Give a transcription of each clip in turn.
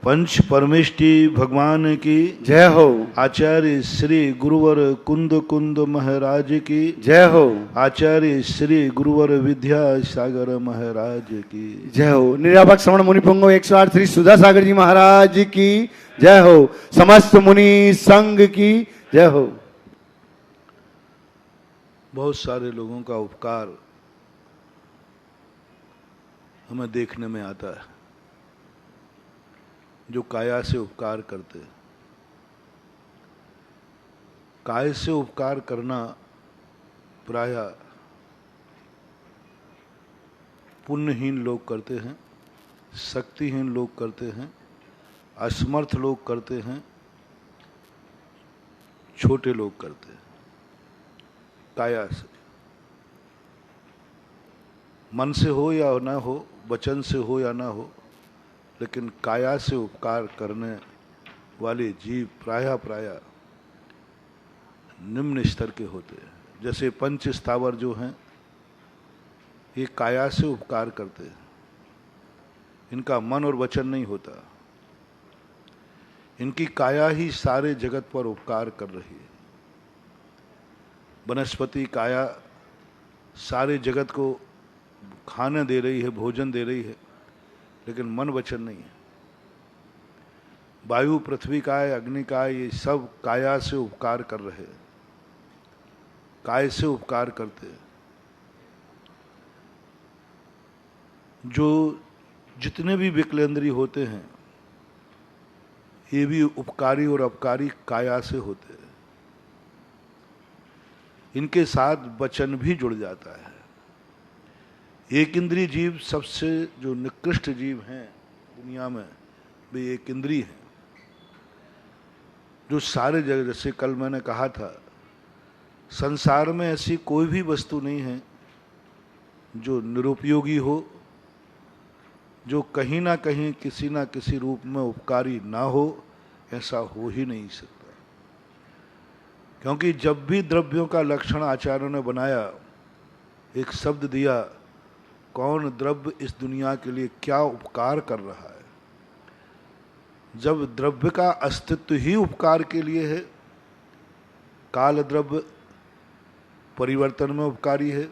पंच परमेष्टि भगवान की जय हो। आचार्य श्री गुरुवर कुंद कुंद महाराज की जय हो। आचार्य श्री गुरुवर विद्या सागर महाराज की जय हो। निराभक श्रवण मुनि पुंगव 108 श्री सुधा सागर जी महाराज की जय हो। समस्त मुनि संघ की जय हो। बहुत सारे लोगों का उपकार हमें देखने में आता है, जो काया से उपकार करते हैं। काय से उपकार करना प्रायः पुण्यहीन लोग करते हैं, शक्तिहीन लोग करते हैं, असमर्थ लोग करते हैं, छोटे लोग करते हैं। काया से, मन से हो या ना हो, वचन से हो या ना हो, लेकिन काया से उपकार करने वाले जीव प्रायः निम्न स्तर के होते हैं। जैसे पंच स्थावर जो हैं, ये काया से उपकार करते हैं, इनका मन और वचन नहीं होता। इनकी काया ही सारे जगत पर उपकार कर रही है। वनस्पति काया सारे जगत को खाने दे रही है, भोजन दे रही है, लेकिन मन वचन नहीं है। वायु, पृथ्वी काय, अग्नि काय, ये सब काया से उपकार कर रहे हैं, काय से उपकार करते हैं। जो जितने भी विकलेंद्री होते हैं, ये भी उपकारी और अपकारी काया से होते हैं। इनके साथ वचन भी जुड़ जाता है। एक इंद्रिय जीव सबसे जो निकृष्ट जीव हैं दुनिया में, वे एक इंद्रिय हैं, जो सारे जगह, जैसे कल मैंने कहा था, संसार में ऐसी कोई भी वस्तु नहीं है जो निरुपयोगी हो, जो कहीं ना कहीं किसी ना किसी रूप में उपकारी ना हो। ऐसा हो ही नहीं सकता, क्योंकि जब भी द्रव्यों का लक्षण आचार्यों ने बनाया, एक शब्द दिया, कौन द्रव्य इस दुनिया के लिए क्या उपकार कर रहा है। जब द्रव्य का अस्तित्व ही उपकार के लिए है, काल द्रव्य परिवर्तन में उपकारी है,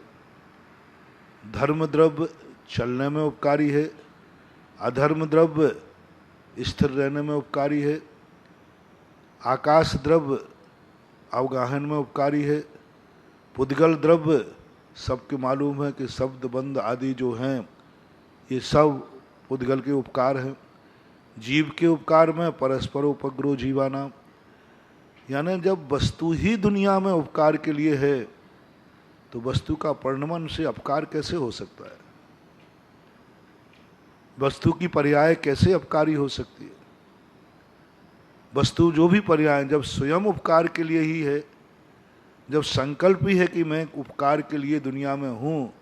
धर्म द्रव्य चलने में उपकारी है, अधर्म द्रव्य स्थिर रहने में उपकारी है, आकाश द्रव्य अवगाहन में उपकारी है, पुद्गल द्रव्य सबके मालूम है कि शब्द बंद आदि जो हैं, ये सब पुद्गल के उपकार हैं। जीव के उपकार में परस्पर उपग्रह जीवाना, यानी जब वस्तु ही दुनिया में उपकार के लिए है, तो वस्तु का परिणमन से अपकार कैसे हो सकता है? वस्तु की पर्याय कैसे अपकारी हो सकती है? वस्तु जो भी पर्याय, जब स्वयं उपकार के लिए ही है, जब संकल्प ही है कि मैं उपकार के लिए दुनिया में हूँ,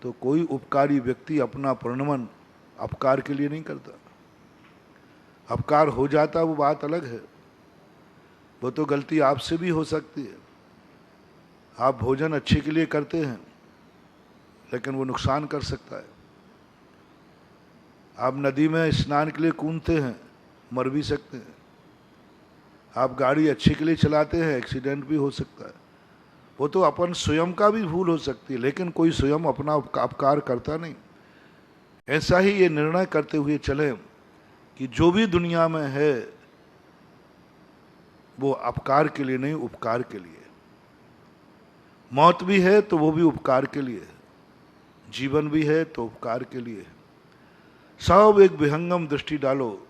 तो कोई उपकारी व्यक्ति अपना परिणमन अपकार के लिए नहीं करता। अपकार हो जाता वो बात अलग है, वो तो गलती आपसे भी हो सकती है। आप भोजन अच्छे के लिए करते हैं, लेकिन वो नुकसान कर सकता है। आप नदी में स्नान के लिए कूदते हैं, मर भी सकते हैं। आप गाड़ी अच्छे के लिए चलाते हैं, एक्सीडेंट भी हो सकता है। वो तो अपन स्वयं का भी भूल हो सकती है, लेकिन कोई स्वयं अपना अपकार करता नहीं। ऐसा ही ये निर्णय करते हुए चले कि जो भी दुनिया में है, वो अपकार के लिए नहीं, उपकार के लिए। मौत भी है तो वो भी उपकार के लिए है, जीवन भी है तो उपकार के लिए है। सब एक विहंगम दृष्टि डालो,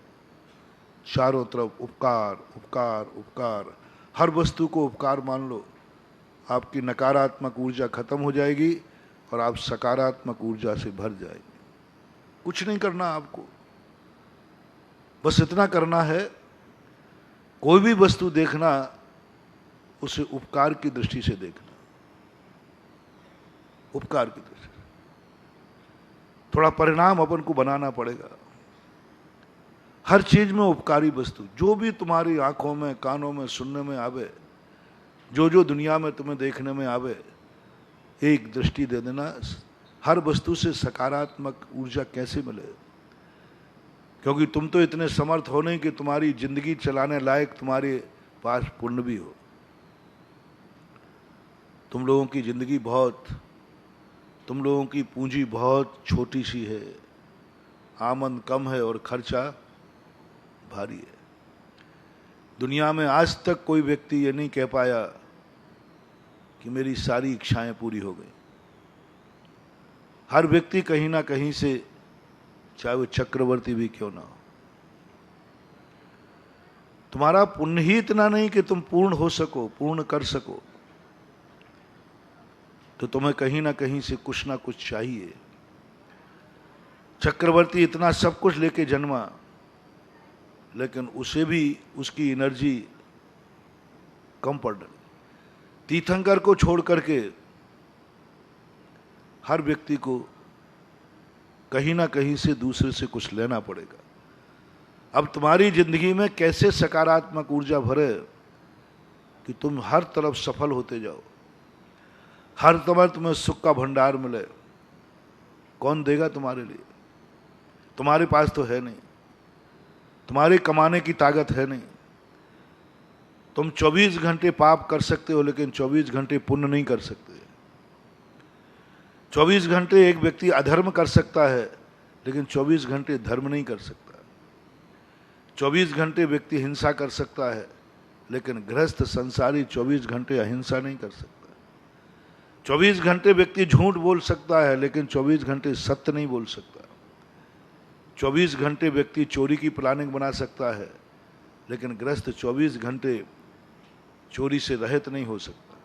चारों तरफ उपकार उपकार उपकार, हर वस्तु को उपकार मान लो। आपकी नकारात्मक ऊर्जा खत्म हो जाएगी और आप सकारात्मक ऊर्जा से भर जाएंगे। कुछ नहीं करना आपको, बस इतना करना है, कोई भी वस्तु देखना, उसे उपकार की दृष्टि से देखना, उपकार की दृष्टि से। थोड़ा परिणाम अपन को बनाना पड़ेगा। हर चीज में उपकारी वस्तु, जो भी तुम्हारी आंखों में, कानों में, सुनने में आवे, जो जो दुनिया में तुम्हें देखने में आवे, एक दृष्टि दे देना। हर वस्तु से सकारात्मक ऊर्जा कैसे मिले? क्योंकि तुम तो इतने समर्थ हो नहीं कि तुम्हारी जिंदगी चलाने लायक तुम्हारे पास पुण्य भी हो। तुम लोगों की जिंदगी तुम लोगों की पूंजी बहुत छोटी सी है, आमदन कम है और खर्चा भारी है। दुनिया में आज तक कोई व्यक्ति ये नहीं कह पाया कि मेरी सारी इच्छाएं पूरी हो गई। हर व्यक्ति कहीं ना कहीं से, चाहे वो चक्रवर्ती भी क्यों ना हो, तुम्हारा पुण्य ही इतना नहीं कि तुम पूर्ण हो सको, पूर्ण कर सको, तो तुम्हें कहीं ना कहीं से कुछ ना कुछ चाहिए। चक्रवर्ती इतना सब कुछ लेके जन्मा, लेकिन उसे भी उसकी एनर्जी कम पड़ रही। तीर्थंकर को छोड़ करके हर व्यक्ति को कहीं ना कहीं से दूसरे से कुछ लेना पड़ेगा। अब तुम्हारी जिंदगी में कैसे सकारात्मक ऊर्जा भरे कि तुम हर तरफ सफल होते जाओ, हर तरफ तुम्हें सुख का भंडार मिले। कौन देगा तुम्हारे लिए? तुम्हारे पास तो है नहीं, तुम्हारे कमाने की ताकत है नहीं। तुम 24 घंटे पाप कर सकते हो, लेकिन 24 घंटे पुण्य नहीं कर सकते। 24 घंटे एक व्यक्ति अधर्म कर सकता है, लेकिन 24 घंटे धर्म नहीं कर सकता। 24 घंटे व्यक्ति हिंसा कर सकता है, लेकिन गृहस्थ संसारी 24 घंटे अहिंसा नहीं कर सकता। 24 घंटे व्यक्ति झूठ बोल सकता है, लेकिन 24 घंटे सत्य नहीं बोल सकता। 24 घंटे व्यक्ति चोरी की प्लानिंग बना सकता है, लेकिन गृहस्थ 24 घंटे चोरी से रहित नहीं हो सकता।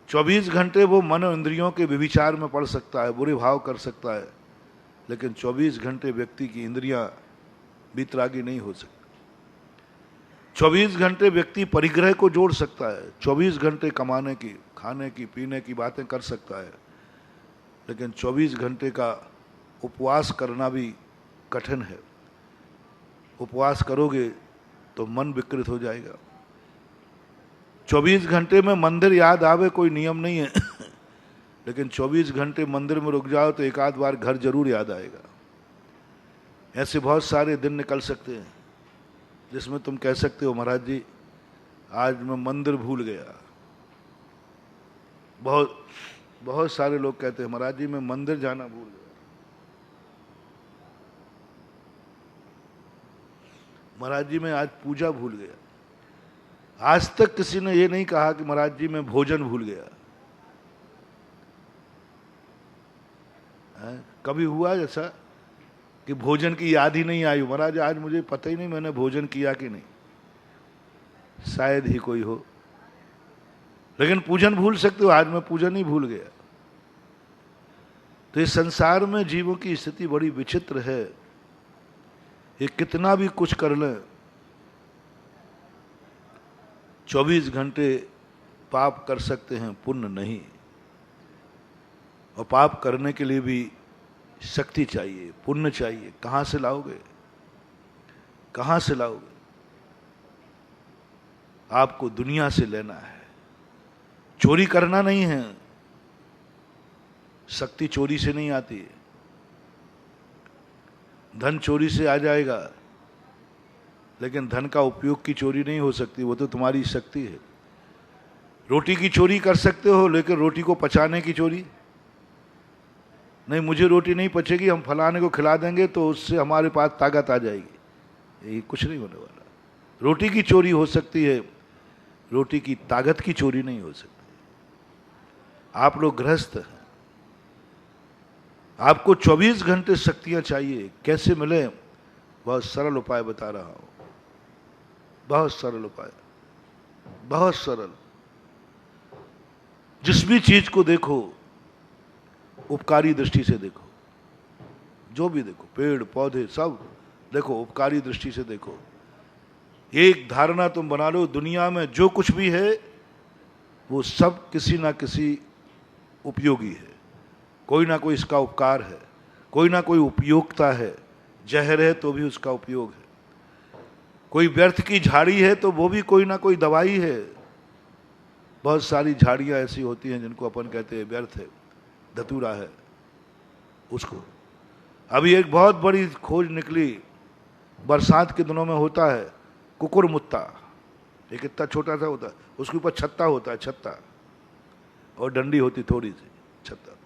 24 घंटे वो मन इंद्रियों के व्यभिचार में पड़ सकता है, बुरे भाव कर सकता है, लेकिन 24 घंटे व्यक्ति की इंद्रियां बीतरागी नहीं हो सकती। 24 घंटे व्यक्ति परिग्रह को जोड़ सकता है, 24 घंटे कमाने की, खाने की, पीने की बातें कर सकता है, लेकिन 24 घंटे का उपवास करना भी कठिन है। उपवास करोगे तो मन विकृत हो जाएगा। 24 घंटे में मंदिर याद आवे कोई नियम नहीं है लेकिन 24 घंटे मंदिर में रुक जाओ तो एक आध बार घर जरूर याद आएगा। ऐसे बहुत सारे दिन निकल सकते हैं जिसमें तुम कह सकते हो महाराज जी आज मैं मंदिर भूल गया। बहुत सारे लोग कहते हैं महाराज जी मैं मंदिर जाना भूल गया, महाराज जी मैं आज पूजा भूल गया। आज तक किसी ने ये नहीं कहा कि महाराज जी मैं भोजन भूल गया। कभी हुआ जैसा कि भोजन की याद ही नहीं आई, महाराज आज मुझे पता ही नहीं मैंने भोजन किया कि नहीं? शायद ही कोई हो, लेकिन पूजन भूल सकते हो। आज मैं पूजन ही भूल गया। तो इस संसार में जीवों की स्थिति बड़ी विचित्र है। ये कितना भी कुछ कर लें, 24 घंटे पाप कर सकते हैं, पुण्य नहीं। और पाप करने के लिए भी शक्ति चाहिए, पुण्य चाहिए। कहां से लाओगे? कहां से लाओगे? आपको दुनिया से लेना है, चोरी करना नहीं है। शक्ति चोरी से नहीं आती है। धन चोरी से आ जाएगा, लेकिन धन का उपयोग की चोरी नहीं हो सकती, वो तो तुम्हारी शक्ति है। रोटी की चोरी कर सकते हो, लेकिन रोटी को पचाने की चोरी नहीं। मुझे रोटी नहीं पचेगी, हम फलाने को खिला देंगे तो उससे हमारे पास ताकत आ जाएगी, ये कुछ नहीं होने वाला। रोटी की चोरी हो सकती है, रोटी की ताकत की चोरी नहीं हो सकती। आप लोग गृहस्थ हैं, आपको 24 घंटे शक्तियां चाहिए। कैसे मिले? बहुत सरल उपाय बता रहा हूं, बहुत सरल उपाय, बहुत सरल। जिस भी चीज को देखो उपकारी दृष्टि से देखो, जो भी देखो, पेड़ पौधे सब देखो उपकारी दृष्टि से देखो। एक धारणा तुम बना लो, दुनिया में जो कुछ भी है वो सब किसी ना किसी उपयोगी है, कोई ना कोई इसका उपकार है, कोई ना कोई उपयोगिता है। जहर है तो भी उसका उपयोग है, कोई व्यर्थ की झाड़ी है तो वो भी कोई ना कोई दवाई है। बहुत सारी झाड़ियां ऐसी होती हैं जिनको अपन कहते हैं व्यर्थ है, धतूरा है उसको। अभी एक बहुत बड़ी खोज निकली, बरसात के दिनों में होता है कुकुरमुत्ता, एक इतना छोटा सा होता है, उसके ऊपर छत्ता होता है, छत्ता, और डंडी होती थोड़ी सी, छत्ता।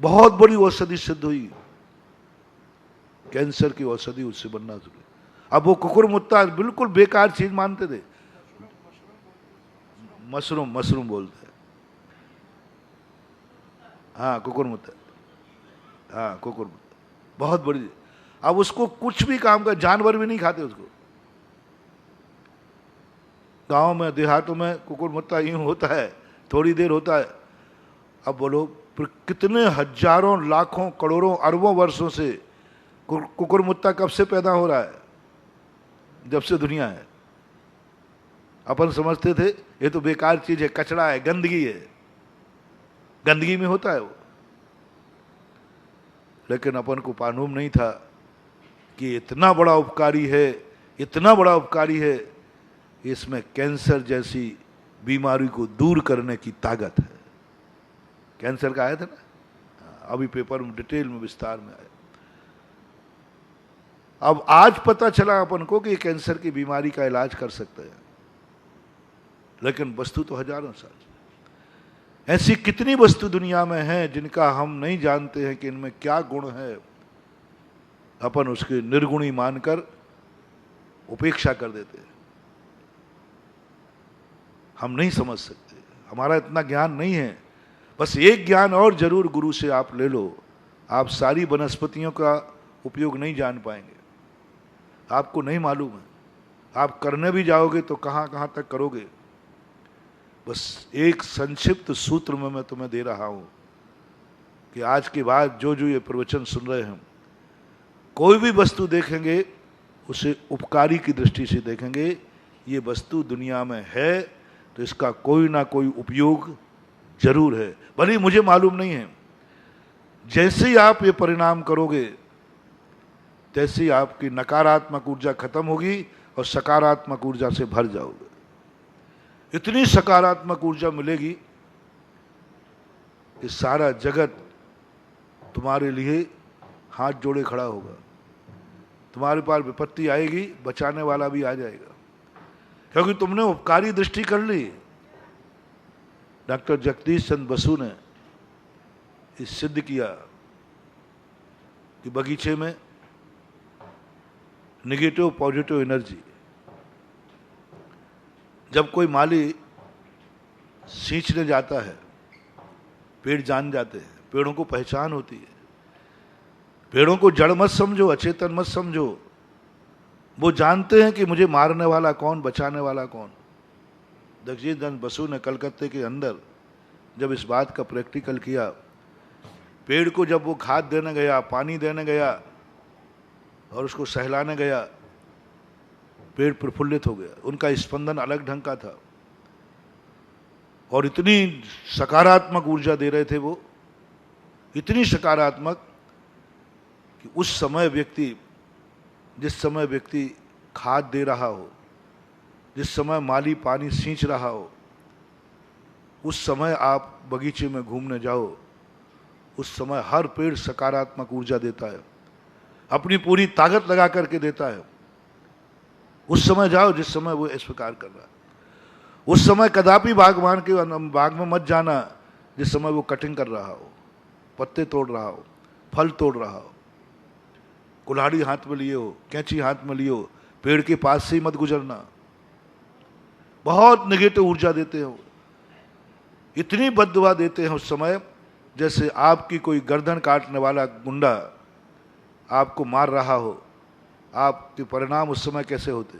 बहुत बड़ी औषधि सिद्ध हुई, कैंसर की औषधि उससे बनना शुरू। अब वो कुकुरमुत्ता बिल्कुल बेकार चीज मानते थे, मशरूम, मशरूम बोलते हैं, हाँ कुकुरमुत्ता, हाँ कुकुरमुत्ता, बहुत बड़ी। अब उसको कुछ भी काम कर, जानवर भी नहीं खाते उसको। गांव में देहातों में कुकुरमुत्ता यूं होता है, थोड़ी देर होता है। अब बोलो कितने हजारों लाखों करोड़ों अरबों वर्षों से कुकुरमुत्ता कब से पैदा हो रहा है? जब से दुनिया है। अपन समझते थे ये तो बेकार चीज है, कचरा है, गंदगी है, गंदगी में होता है वो। लेकिन अपन को मालूम नहीं था कि इतना बड़ा उपकारी है, इतना बड़ा उपकारी है, इसमें कैंसर जैसी बीमारी को दूर करने की ताकत है। कैंसर का आया था ना, अभी पेपर में डिटेल में विस्तार में आया। अब आज पता चला अपन को कि कैंसर की बीमारी का इलाज कर सकते हैं, लेकिन वस्तु तो हजारों साल। ऐसी कितनी वस्तु दुनिया में है जिनका हम नहीं जानते हैं कि इनमें क्या गुण है, अपन उसके निर्गुणी मानकर उपेक्षा कर देते हैं। हम नहीं समझ सकते, हमारा इतना ज्ञान नहीं है। बस एक ज्ञान और जरूर गुरु से आप ले लो, आप सारी वनस्पतियों का उपयोग नहीं जान पाएंगे, आपको नहीं मालूम है। आप करने भी जाओगे तो कहां कहां तक करोगे। बस एक संक्षिप्त सूत्र में मैं तुम्हें दे रहा हूं कि आज के बाद जो जो ये प्रवचन सुन रहे हैं, कोई भी वस्तु देखेंगे उसे उपकारी की दृष्टि से देखेंगे। ये वस्तु दुनिया में है तो इसका कोई ना कोई उपयोग जरूर है, भले मुझे मालूम नहीं है। जैसे ही आप ये परिणाम करोगे तैसे ही आपकी नकारात्मक ऊर्जा खत्म होगी और सकारात्मक ऊर्जा से भर जाओगे। इतनी सकारात्मक ऊर्जा मिलेगी कि सारा जगत तुम्हारे लिए हाथ जोड़े खड़ा होगा। तुम्हारे पास विपत्ति आएगी, बचाने वाला भी आ जाएगा, क्योंकि तुमने उपकारी दृष्टि कर ली। डॉक्टर जगदीश चंद्र बसु ने इस सिद्ध किया कि बगीचे में नेगेटिव पॉजिटिव एनर्जी, जब कोई माली सींचने जाता है, पेड़ जान जाते हैं, पेड़ों को पहचान होती है। पेड़ों को जड़ मत समझो, अचेतन मत समझो, वो जानते हैं कि मुझे मारने वाला कौन, बचाने वाला कौन। जगदीश चंद्र बसु ने कलकत्ते के अंदर जब इस बात का प्रैक्टिकल किया, पेड़ को जब वो खाद देने गया, पानी देने गया और उसको सहलाने गया, पेड़ प्रफुल्लित हो गया। उनका स्पंदन अलग ढंग का था और इतनी सकारात्मक ऊर्जा दे रहे थे वो, इतनी सकारात्मक कि उस समय व्यक्ति, जिस समय व्यक्ति खाद दे रहा हो, जिस समय माली पानी सींच रहा हो, उस समय आप बगीचे में घूमने जाओ, उस समय हर पेड़ सकारात्मक ऊर्जा देता है, अपनी पूरी ताकत लगा करके देता है। उस समय जाओ जिस समय वो इस प्रकार कर रहा है। उस समय कदापि बागवान के बाग में मत जाना जिस समय वो कटिंग कर रहा हो, पत्ते तोड़ रहा हो, फल तोड़ रहा हो, कुल्हाड़ी हाथ में लिए हो, कैंची हाथ में लिए हो, पेड़ के पास से ही मत गुजरना। बहुत नेगेटिव ऊर्जा देते हो, इतनी बद्दुआ देते हैं उस समय जैसे आपकी कोई गर्दन काटने वाला गुंडा आपको मार रहा हो। आपके परिणाम उस समय कैसे होते?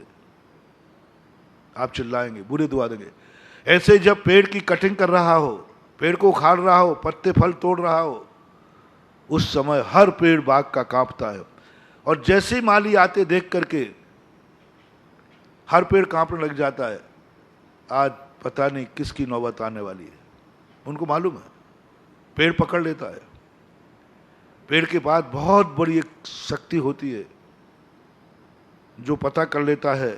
आप चिल्लाएंगे, बुरे दुआ देंगे। ऐसे जब पेड़ की कटिंग कर रहा हो, पेड़ को उखाड़ रहा हो, पत्ते फल तोड़ रहा हो, उस समय हर पेड़ बाग का कांपता है। और जैसे ही माली आते देख करके हर पेड़ कांपने लग जाता है। आज पता नहीं किसकी नौबत आने वाली है, उनको मालूम है। पेड़ पकड़ लेता है। पेड़ के पास बहुत बड़ी एक शक्ति होती है जो पता कर लेता है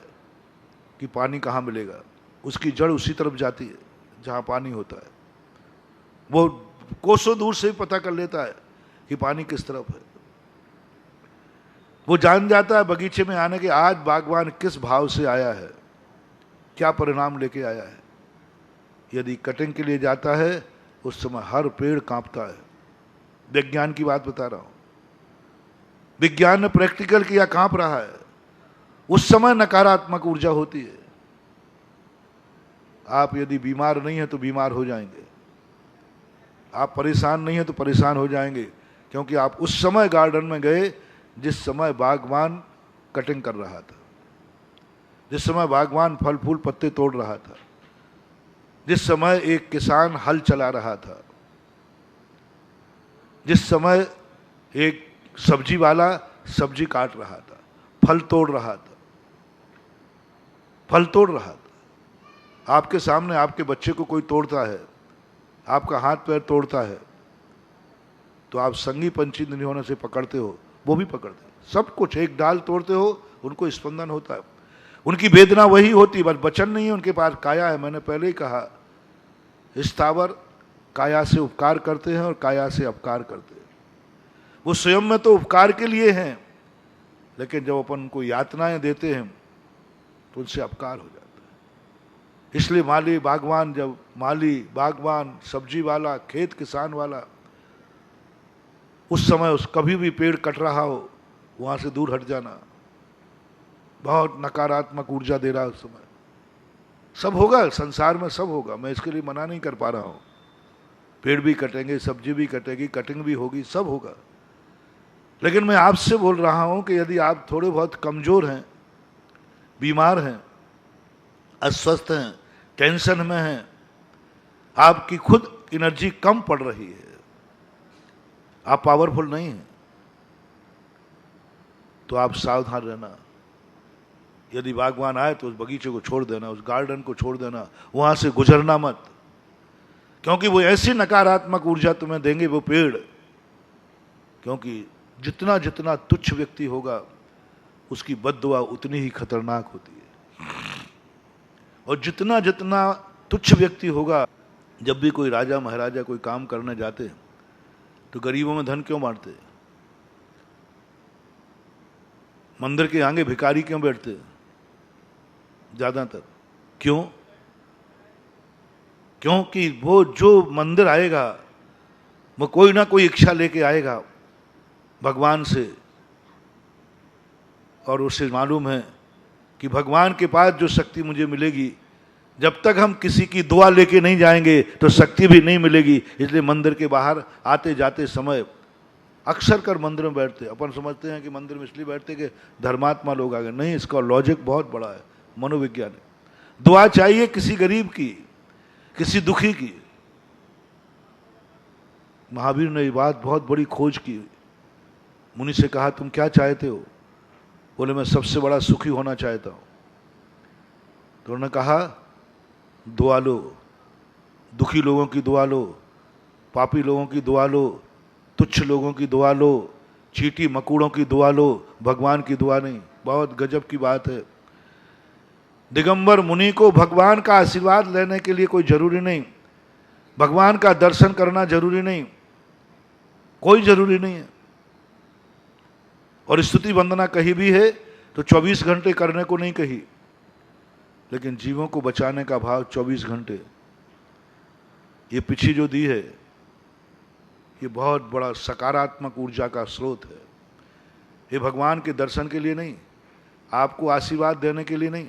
कि पानी कहाँ मिलेगा। उसकी जड़ उसी तरफ जाती है जहाँ पानी होता है। वो कोसों दूर से ही पता कर लेता है कि पानी किस तरफ है। वो जान जाता है बगीचे में आने के आज बागवान किस भाव से आया है, क्या परिणाम लेके आया है। यदि कटिंग के लिए जाता है उस समय हर पेड़ कांपता है। विज्ञान की बात बता रहा हूं, विज्ञान ने प्रैक्टिकल किया, कांप रहा है। उस समय नकारात्मक ऊर्जा होती है। आप यदि बीमार नहीं है तो बीमार हो जाएंगे, आप परेशान नहीं है तो परेशान हो जाएंगे, क्योंकि आप उस समय गार्डन में गए जिस समय बागवान कटिंग कर रहा था, जिस समय बागवान फल फूल पत्ते तोड़ रहा था, जिस समय एक किसान हल चला रहा था, जिस समय एक सब्जी वाला सब्जी काट रहा था, फल तोड़ रहा था, फल तोड़ रहा था। आपके सामने आपके बच्चे को कोई तोड़ता है, आपका हाथ पैर तोड़ता है, तो आप संगी पंची नहीं होने से पकड़ते हो, वो भी पकड़ते हैं। सब कुछ, एक डाल तोड़ते हो उनको स्पंदन होता है, उनकी वेदना वही होती है, बस वचन नहीं है उनके पास, काया है। मैंने पहले ही कहा, स्थावर काया से उपकार करते हैं और काया से अपकार करते हैं। वो स्वयं में तो उपकार के लिए हैं, लेकिन जब अपन को यातनाएं देते हैं तो उनसे अपकार हो जाता है। इसलिए माली बागवान, जब माली बागवान, सब्जी वाला, खेत किसान वाला, उस समय उस कभी भी पेड़ कट रहा हो वहां से दूर हट जाना। बहुत नकारात्मक ऊर्जा दे रहा है उस समय। सब होगा संसार में, सब होगा, मैं इसके लिए मना नहीं कर पा रहा हूं। पेड़ भी कटेंगे, सब्जी भी कटेगी, कटिंग भी होगी, सब होगा। लेकिन मैं आपसे बोल रहा हूं कि यदि आप थोड़े बहुत कमजोर हैं, बीमार हैं, अस्वस्थ हैं, टेंशन में हैं, आपकी खुद एनर्जी कम पड़ रही है, आप पावरफुल नहीं हैं, तो आप सावधान रहना। यदि बागवान आए तो उस बगीचे को छोड़ देना, उस गार्डन को छोड़ देना, वहां से गुजरना मत, क्योंकि वो ऐसी नकारात्मक ऊर्जा तुम्हें देंगे वो पेड़। क्योंकि जितना जितना तुच्छ व्यक्ति होगा उसकी बद्दुआ उतनी ही खतरनाक होती है, और जितना जितना तुच्छ व्यक्ति होगा, जब भी कोई राजा महाराजा कोई काम करने जाते हैं तो गरीबों में धन क्यों बांटते हैं? मंदिर के आगे भिखारी क्यों बैठते हैं ज्यादातर? क्यों? क्योंकि वो जो मंदिर आएगा वो कोई ना कोई इच्छा लेके आएगा भगवान से, और उसे मालूम है कि भगवान के पास जो शक्ति मुझे मिलेगी, जब तक हम किसी की दुआ लेके नहीं जाएंगे तो शक्ति भी नहीं मिलेगी। इसलिए मंदिर के बाहर आते जाते समय अक्सर कर मंदिर में बैठते। अपन समझते हैं कि मंदिर में इसलिए बैठते कि धर्मात्मा लोग आ गए, नहीं, इसका लॉजिक बहुत बड़ा है, मनोविज्ञान। दुआ चाहिए किसी गरीब की, किसी दुखी की। महावीर ने ये बात बहुत बड़ी खोज की। मुनि से कहा, तुम क्या चाहते हो? बोले, मैं सबसे बड़ा सुखी होना चाहता हूं। तो उन्होंने कहा, दुआ लो, दुखी लोगों की दुआ लो, पापी लोगों की दुआ लो, तुच्छ लोगों की दुआ लो, चीटी मकूड़ों की दुआ लो, भगवान की दुआ नहीं। बहुत गजब की बात है। दिगंबर मुनि को भगवान का आशीर्वाद लेने के लिए कोई जरूरी नहीं, भगवान का दर्शन करना जरूरी नहीं, कोई जरूरी नहीं है। और स्तुति वंदना कही भी है तो 24 घंटे करने को नहीं कही, लेकिन जीवों को बचाने का भाव 24 घंटे। ये पीछे जो दी है ये बहुत बड़ा सकारात्मक ऊर्जा का स्रोत है। ये भगवान के दर्शन के लिए नहीं, आपको आशीर्वाद देने के लिए नहीं,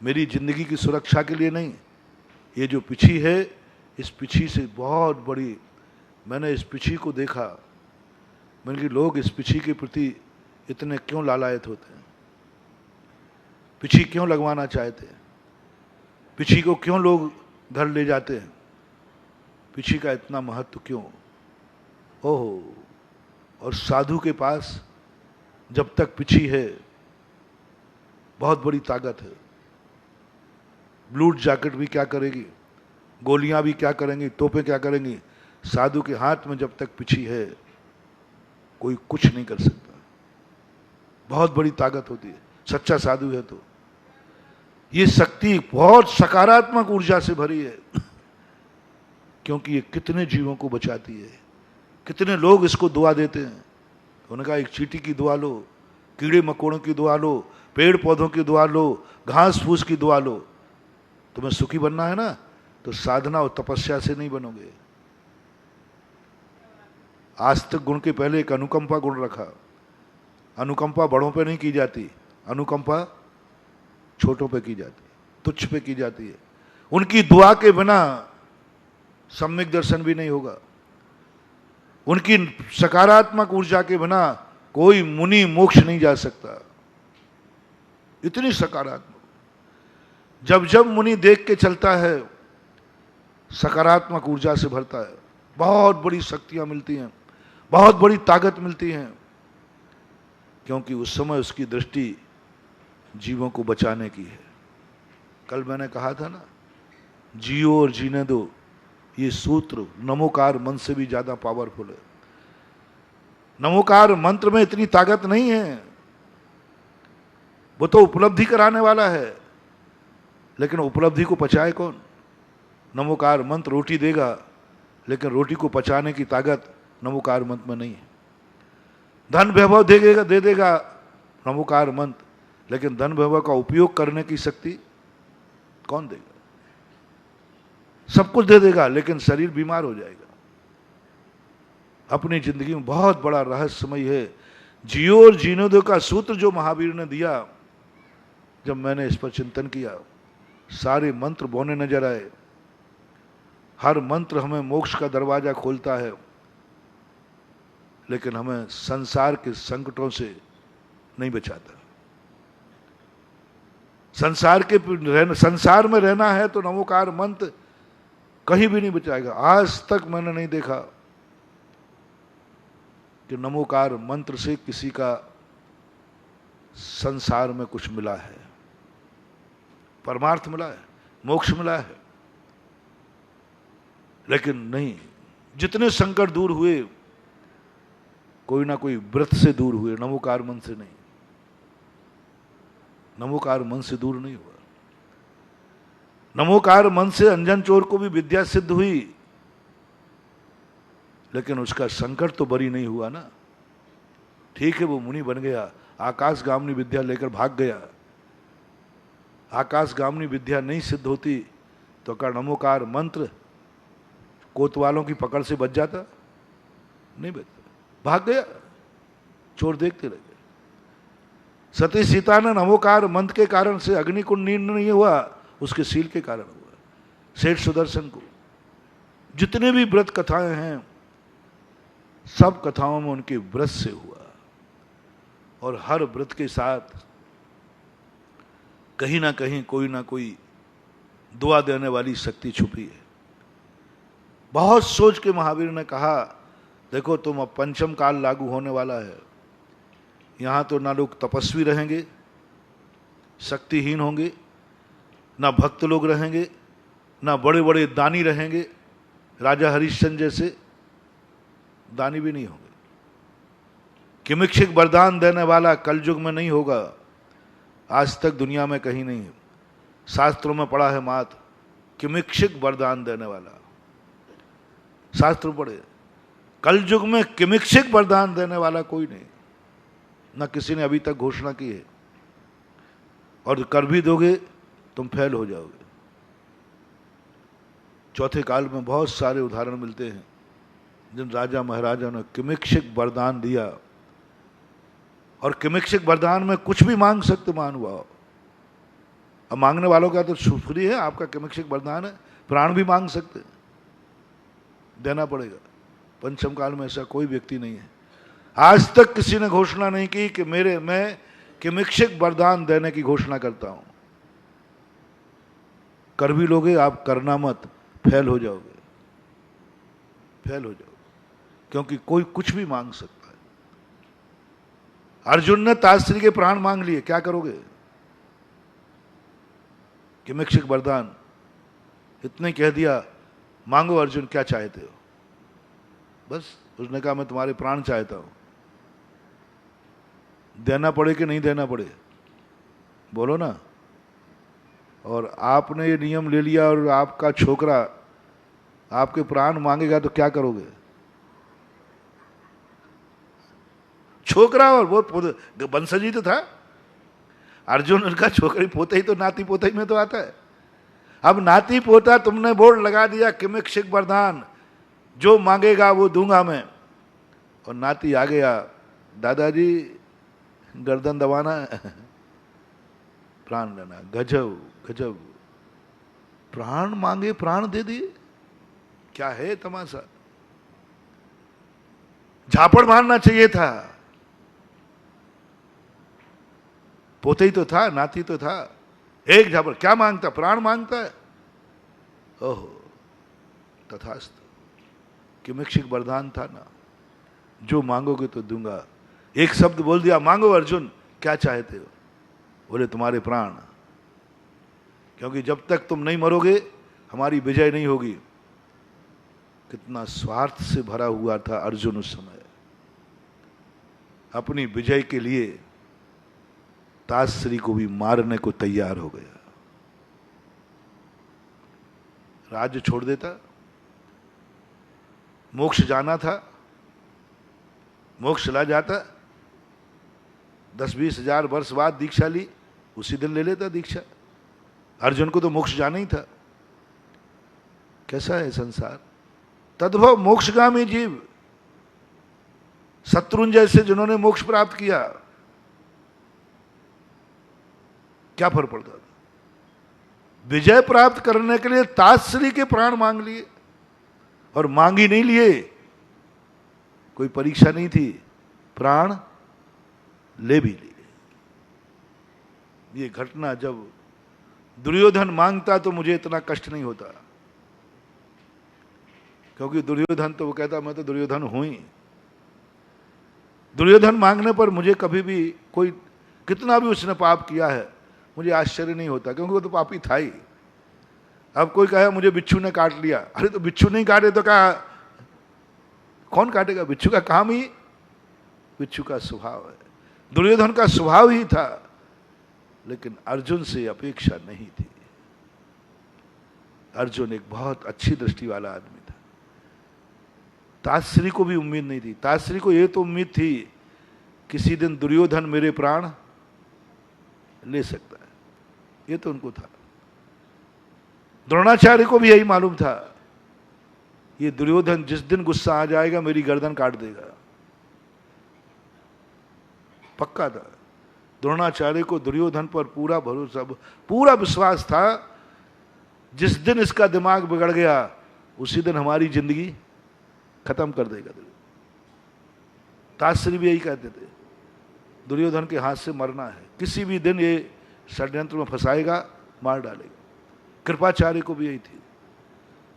मेरी जिंदगी की सुरक्षा के लिए नहीं। ये जो पिछी है, इस पिछी से बहुत बड़ी, मैंने इस पिछी को देखा। मैंने कि लोग इस पिछी के प्रति इतने क्यों लालायत होते हैं, पिछी क्यों लगवाना चाहते हैं, पिछी को क्यों लोग घर ले जाते हैं, पिछी का इतना महत्व क्यों? ओहो, और साधु के पास जब तक पिछी है बहुत बड़ी ताकत है। ब्लूट जैकेट भी क्या करेगी, गोलियां भी क्या करेंगी, तोपें क्या करेंगी, साधु के हाथ में जब तक पिछी है कोई कुछ नहीं कर सकता। बहुत बड़ी ताकत होती है सच्चा साधु है तो। ये शक्ति बहुत सकारात्मक ऊर्जा से भरी है, क्योंकि ये कितने जीवों को बचाती है। कितने लोग इसको दुआ देते हैं। उन्होंने कहा, एक चींटी की दुआ लो, कीड़े मकोड़ों की दुआ लो, पेड़ पौधों की दुआ लो, घास फूस की दुआ लो। तुम्हें सुखी बनना है ना, तो साधना और तपस्या से नहीं बनोगे। आस्तिक गुण के पहले एक अनुकंपा गुण रखा। अनुकंपा बड़ों पे नहीं की जाती, अनुकंपा छोटों पे की जाती, तुच्छ पे की जाती है। उनकी दुआ के बिना सम्यक दर्शन भी नहीं होगा। उनकी सकारात्मक ऊर्जा के बिना कोई मुनि मोक्ष नहीं जा सकता। इतनी सकारात्मक, जब जब मुनि देख के चलता है सकारात्मक ऊर्जा से भरता है, बहुत बड़ी शक्तियां मिलती हैं, बहुत बड़ी ताकत मिलती हैं, क्योंकि उस समय उसकी दृष्टि जीवों को बचाने की है। कल मैंने कहा था ना, जियो और जीने दो, ये सूत्र नमोकार मंत्र से भी ज्यादा पावरफुल है। नमोकार मंत्र में इतनी ताकत नहीं है, वो तो उपलब्धि कराने वाला है, लेकिन उपलब्धि को पचाए कौन? नमोकार मंत्र रोटी देगा, लेकिन रोटी को पचाने की ताकत नमोकार मंत्र में नहीं है। धन वैभव दे देगा नमोकार मंत्र, लेकिन धन वैभव का उपयोग करने की शक्ति कौन देगा? सब कुछ दे देगा, लेकिन शरीर बीमार हो जाएगा। अपनी जिंदगी में बहुत बड़ा रहस्यमय है जियो और जीने दो का सूत्र जो महावीर ने दिया। जब मैंने इस पर चिंतन किया, सारे मंत्र बौने नजर आए। हर मंत्र हमें मोक्ष का दरवाजा खोलता है, लेकिन हमें संसार के संकटों से नहीं बचाता। संसार में रहना है तो नमोकार मंत्र कहीं भी नहीं बचाएगा। आज तक मैंने नहीं देखा कि नमोकार मंत्र से किसी का संसार में कुछ मिला है, परमार्थ मिला है, मोक्ष मिला है। लेकिन नहीं, जितने संकट दूर हुए, कोई ना कोई व्रत से दूर हुए, नमोकार मंत्र से नहीं। नमोकार मंत्र से दूर नहीं हुआ। नमोकार मंत्र से अंजन चोर को भी विद्या सिद्ध हुई, लेकिन उसका संकट तो बरी नहीं हुआ ना। ठीक है, वो मुनि बन गया, आकाशगामिनी विद्या लेकर भाग गया। आकाशगामिनी विद्या नहीं सिद्ध होती तो क्या नमोकार मंत्र कोतवालों की पकड़ से बच जाता? नहीं बचता, भाग गया। चोर देखते रह गए। सती सीता ने नमोकार मंत्र के कारण से अग्निकुंड नींद नहीं हुआ, उसके सील के कारण हुआ। सेठ सुदर्शन को, जितने भी व्रत कथाएं हैं, सब कथाओं में उनके व्रत से हुआ। और हर व्रत के साथ कहीं ना कहीं कोई ना कोई दुआ देने वाली शक्ति छुपी है। बहुत सोच के महावीर ने कहा, देखो तुम अब पंचम काल लागू होने वाला है। यहां तो ना लोग तपस्वी रहेंगे, शक्तिहीन होंगे, ना भक्त लोग रहेंगे, ना बड़े बड़े दानी रहेंगे। राजा हरिश्चंद्र जैसे दानी भी नहीं होंगे। किमिक्षिक वरदान देने वाला कलयुग में नहीं होगा। आज तक दुनिया में कहीं नहीं है। शास्त्रों में पढ़ा है मात्र किमिक्षिक वरदान देने वाला, शास्त्र पढ़े। कलयुग में किमिक्षिक वरदान देने वाला कोई नहीं, ना किसी ने अभी तक घोषणा की है। और कर भी दोगे तुम फेल हो जाओगे। चौथे काल में बहुत सारे उदाहरण मिलते हैं जिन राजा महाराजा ने किमिक्षिक वरदान दिया। और किमिक्षिक वरदान में कुछ भी मांग सकते महानुभाव। अब मांगने वालों का तो शुक्री है, आपका किमिक्षिक वरदान है, प्राण भी मांग सकते, देना पड़ेगा। पंचम काल में ऐसा कोई व्यक्ति नहीं है। आज तक किसी ने घोषणा नहीं की कि मैं किमिक्षिक वरदान देने की घोषणा करता हूं। कर भी लोगे आप, करना मत, फेल हो जाओगे, फेल हो जाओगे। क्योंकि कोई कुछ भी मांग सकता है। अर्जुन ने तास्त्री के प्राण मांग लिए, क्या करोगे? किमिक्षिक वरदान इतने कह दिया, मांगो अर्जुन क्या चाहते हो। बस उसने कहा मैं तुम्हारे प्राण चाहता हूं। देना पड़े कि नहीं देना पड़े, बोलो ना। और आपने ये नियम ले लिया और आपका छोकरा आपके प्राण मांगेगा तो क्या करोगे? छोकरा और वो वंशजी तो था। अर्जुन उनका छोकरी पोते ही तो नाती पोते ही में तो आता है। अब नाती पोता तुमने बोर्ड लगा दिया किमिक्षिक वरदान, जो मांगेगा वो दूंगा मैं। और नाती आ गया, दादाजी गर्दन दबाना है, प्राण लेना। गजब गजब, प्राण मांगे प्राण दे दिए, क्या है तमाशा। झापड़ मारना चाहिए था। पोते ही तो था, नाती तो था, एक झापड़। क्या मांगता? प्राण मांगता है। ओहो, तथास्तु, किमिक्षिक वरदान था ना, जो मांगोगे तो दूंगा। एक शब्द बोल दिया, मांगो अर्जुन, क्या चाहते हो? बोले तुम्हारे प्राण, क्योंकि जब तक तुम नहीं मरोगे हमारी विजय नहीं होगी। कितना स्वार्थ से भरा हुआ था अर्जुन उस समय। अपनी विजय के लिए ताश्री को भी मारने को तैयार हो गया। राज्य छोड़ देता, मोक्ष जाना था, मोक्ष चला जाता। 10-20 हजार वर्ष बाद दीक्षा ली, उसी दिन ले लेता दीक्षा। अर्जुन को तो मोक्ष जाना ही था। कैसा है संसार। तद्भव मोक्षगामी जीव, शत्रुंजय जैसे जिन्होंने मोक्ष प्राप्त किया, क्या फर्क पड़ता था? विजय प्राप्त करने के लिए ताश्री के प्राण मांग लिए, और मांगी नहीं लिए, कोई परीक्षा नहीं थी, प्राण ले भी लिए। ये घटना जब दुर्योधन मांगता तो मुझे इतना कष्ट नहीं होता, क्योंकि दुर्योधन तो वो कहता मैं तो दुर्योधन हूं ही। दुर्योधन मांगने पर मुझे कभी भी कोई कितना भी उसने पाप किया है मुझे आश्चर्य नहीं होता, क्योंकि वो तो पापी था ही। अब कोई कहे मुझे बिच्छू ने काट लिया, अरे तो बिच्छू नहीं काटे तो क्या, कौन काटेगा? बिच्छू का काम ही, बिच्छू का स्वभाव है। दुर्योधन का स्वभाव ही था, लेकिन अर्जुन से अपेक्षा नहीं थी। अर्जुन एक बहुत अच्छी दृष्टि वाला आदमी था। ताश्री को भी उम्मीद नहीं थी। ताश्री को यह तो उम्मीद थी किसी दिन दुर्योधन मेरे प्राण ले सकता है, ये तो उनको था। द्रोणाचार्य को भी यही मालूम था, ये दुर्योधन जिस दिन गुस्सा आ जाएगा मेरी गर्दन काट देगा, पक्का था। द्रोणाचार्य को दुर्योधन पर पूरा भरोसा, पूरा विश्वास था, जिस दिन इसका दिमाग बिगड़ गया उसी दिन हमारी जिंदगी खत्म कर देगा। ताश्री भी यही कहते थे, दुर्योधन के हाथ से मरना है, किसी भी दिन ये षड्यंत्र में फंसाएगा, मार डालेगा। कृपाचार्य को भी यही थी।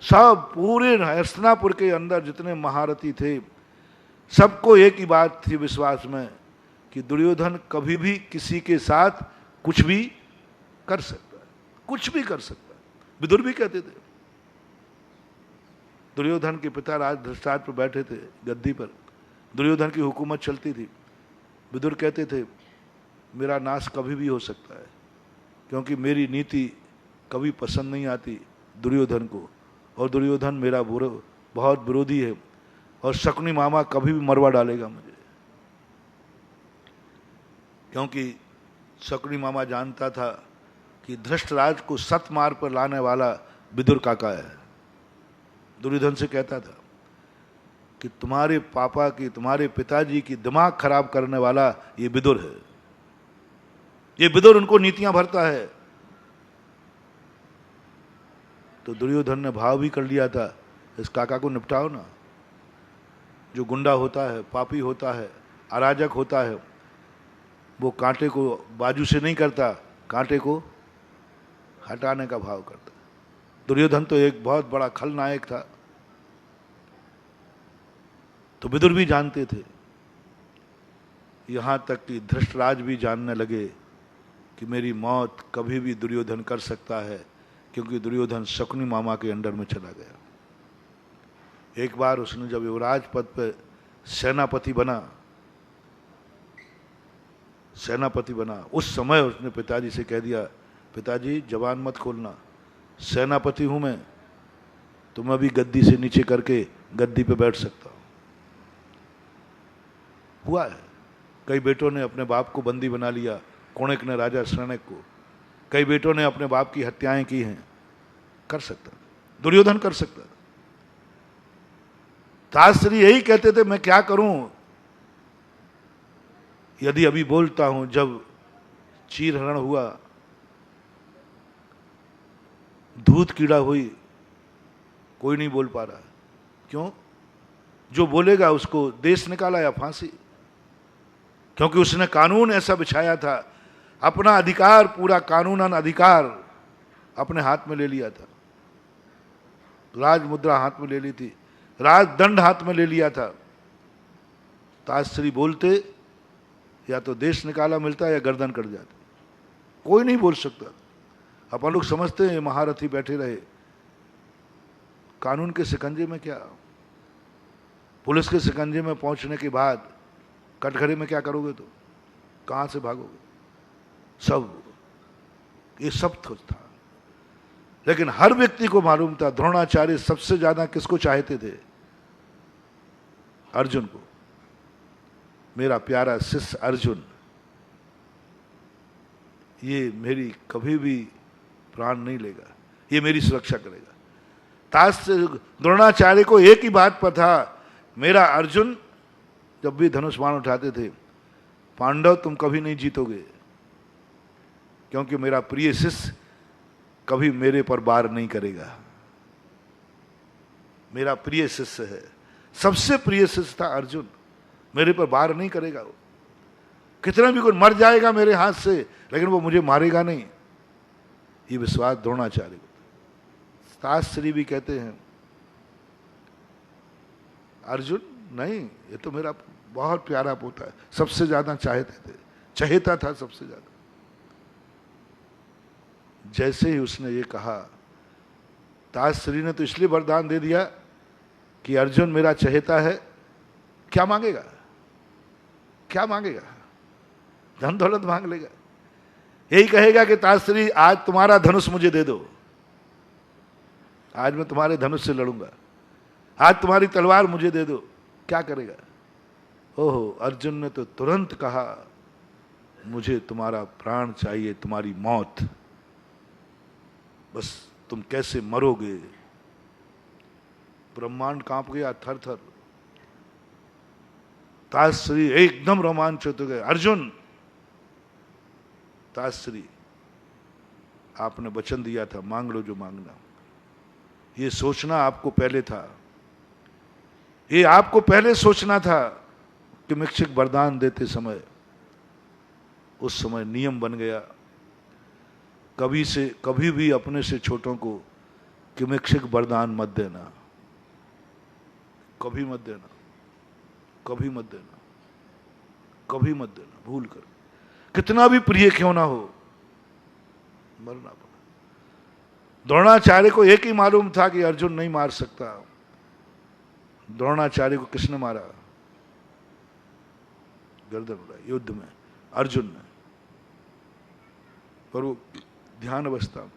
सब पूरे हस्तिनापुर के अंदर जितने महारथी थे, सबको एक ही बात थी विश्वास में कि दुर्योधन कभी भी किसी के साथ कुछ भी कर सकता है, कुछ भी कर सकता है। विदुर भी कहते थे। दुर्योधन के पिता राज धृतराष्ट्र पर बैठे थे गद्दी पर, दुर्योधन की हुकूमत चलती थी। विदुर कहते थे मेरा नाश कभी भी हो सकता है, क्योंकि मेरी नीति कभी पसंद नहीं आती दुर्योधन को, और दुर्योधन मेरा बहुत विरोधी है, और शकुनी मामा कभी भी मरवा डालेगा मुझे, क्योंकि शकुनी मामा जानता था कि धृष्टराज को सत मार्ग पर लाने वाला विदुर काका है। दुर्योधन से कहता था कि तुम्हारे पापा की, तुम्हारे पिताजी की दिमाग खराब करने वाला ये विदुर है, ये विदुर उनको नीतियां भरता है। तो दुर्योधन ने भाव भी कर लिया था, इस काका को निपटाओ ना, जो गुंडा होता है, पापी होता है, अराजक होता है, वो कांटे को बाजू से नहीं करता, कांटे को हटाने का भाव करता। दुर्योधन तो एक बहुत बड़ा खलनायक था। तो विदुर भी जानते थे, यहां तक कि धृष्टराज भी जानने लगे कि मेरी मौत कभी भी दुर्योधन कर सकता है, क्योंकि दुर्योधन शकुनी मामा के अंडर में चला गया। एक बार उसने जब युवराज पद पर सेनापति बना, उस समय उसने पिताजी से कह दिया, पिताजी जबान मत खोलना, सेनापति हूं मैं, तो मैं भी गद्दी से नीचे करके गद्दी पे बैठ सकता हूं। हुआ है। कई बेटों ने अपने बाप को बंदी बना लिया, कोणिक ने राजा शरणक को। कई बेटों ने अपने बाप की हत्याएं की हैं। कर सकता, दुर्योधन कर सकता। ताश्री यही कहते थे, मैं क्या करूं, यदि अभी बोलता हूं, जब चीरहरण हुआ, दूध कीड़ा हुई, कोई नहीं बोल पा रहा। क्यों? जो बोलेगा उसको देश निकाला या फांसी, क्योंकि उसने कानून ऐसा बिछाया था, अपना अधिकार, पूरा कानूनन अधिकार अपने हाथ में ले लिया था। राज मुद्रा हाथ में ले ली थी, राजदंड हाथ में ले लिया था। ताश्री बोलते या तो देश निकाला मिलता या गर्दन कट जाती, कोई नहीं बोल सकता। अपन लोग समझते हैं महारथी बैठे रहे, कानून के शिकंजे में क्या, पुलिस के शिकंजे में पहुंचने के बाद कटघरे में क्या करोगे, तो कहां से भागोगे? सब, ये सब तो था। लेकिन हर व्यक्ति को मालूम था, द्रोणाचार्य सबसे ज्यादा किसको चाहते थे? अर्जुन को। मेरा प्यारा शिष्य अर्जुन, ये मेरी कभी भी प्राण नहीं लेगा, ये मेरी सुरक्षा करेगा। द्रोणाचार्य को एक ही बात पर था, मेरा अर्जुन जब भी धनुष बाण उठाते थे, पांडव तुम कभी नहीं जीतोगे, क्योंकि मेरा प्रिय शिष्य कभी मेरे पर वार नहीं करेगा। मेरा प्रिय शिष्य है, सबसे प्रिय शिष्य था अर्जुन, मेरे पर वार नहीं करेगा। वो कितना भी कोई मर जाएगा मेरे हाथ से, लेकिन वो मुझे मारेगा नहीं, ये विश्वास द्रोणाचार्य को। ताश्री भी कहते हैं, अर्जुन नहीं, ये तो मेरा बहुत प्यारा पोता है, सबसे ज्यादा चाहते थे, चाहता था सबसे ज्यादा। जैसे ही उसने ये कहा, ताश्री ने तो इसलिए वरदान दे दिया कि अर्जुन मेरा चहेता है, क्या मांगेगा? क्या मांगेगा? धन दौलत मांग लेगा। यही कहेगा कि ताश्री आज तुम्हारा धनुष मुझे दे दो, आज मैं तुम्हारे धनुष से लड़ूंगा, आज तुम्हारी तलवार मुझे दे दो। क्या करेगा? ओहो, अर्जुन ने तो तुरंत कहा, मुझे तुम्हारा प्राण चाहिए, तुम्हारी मौत, बस तुम कैसे मरोगे। ब्रह्मांड कांप गया थर थर। ताश्री एकदम रोमांचित हो गए, अर्जुन, ताश्री आपने वचन दिया था, मांग लो जो मांगना। ये सोचना आपको पहले था, ये आपको पहले सोचना था कि मिक्षिक वरदान देते समय, उस समय नियम बन गया, कभी भी अपने से छोटों को किमिक्षिक वरदान मत देना, कभी मत देना, कभी मत देना, कभी मत देना, भूल कर, कितना भी प्रिय क्यों ना हो, मरना पड़ा। द्रोणाचार्य को एक ही मालूम था कि अर्जुन नहीं मार सकता। द्रोणाचार्य को किसने मारा? गर्दन उड़ाई युद्ध में अर्जुन ने, पर वो ध्यान अवस्था में।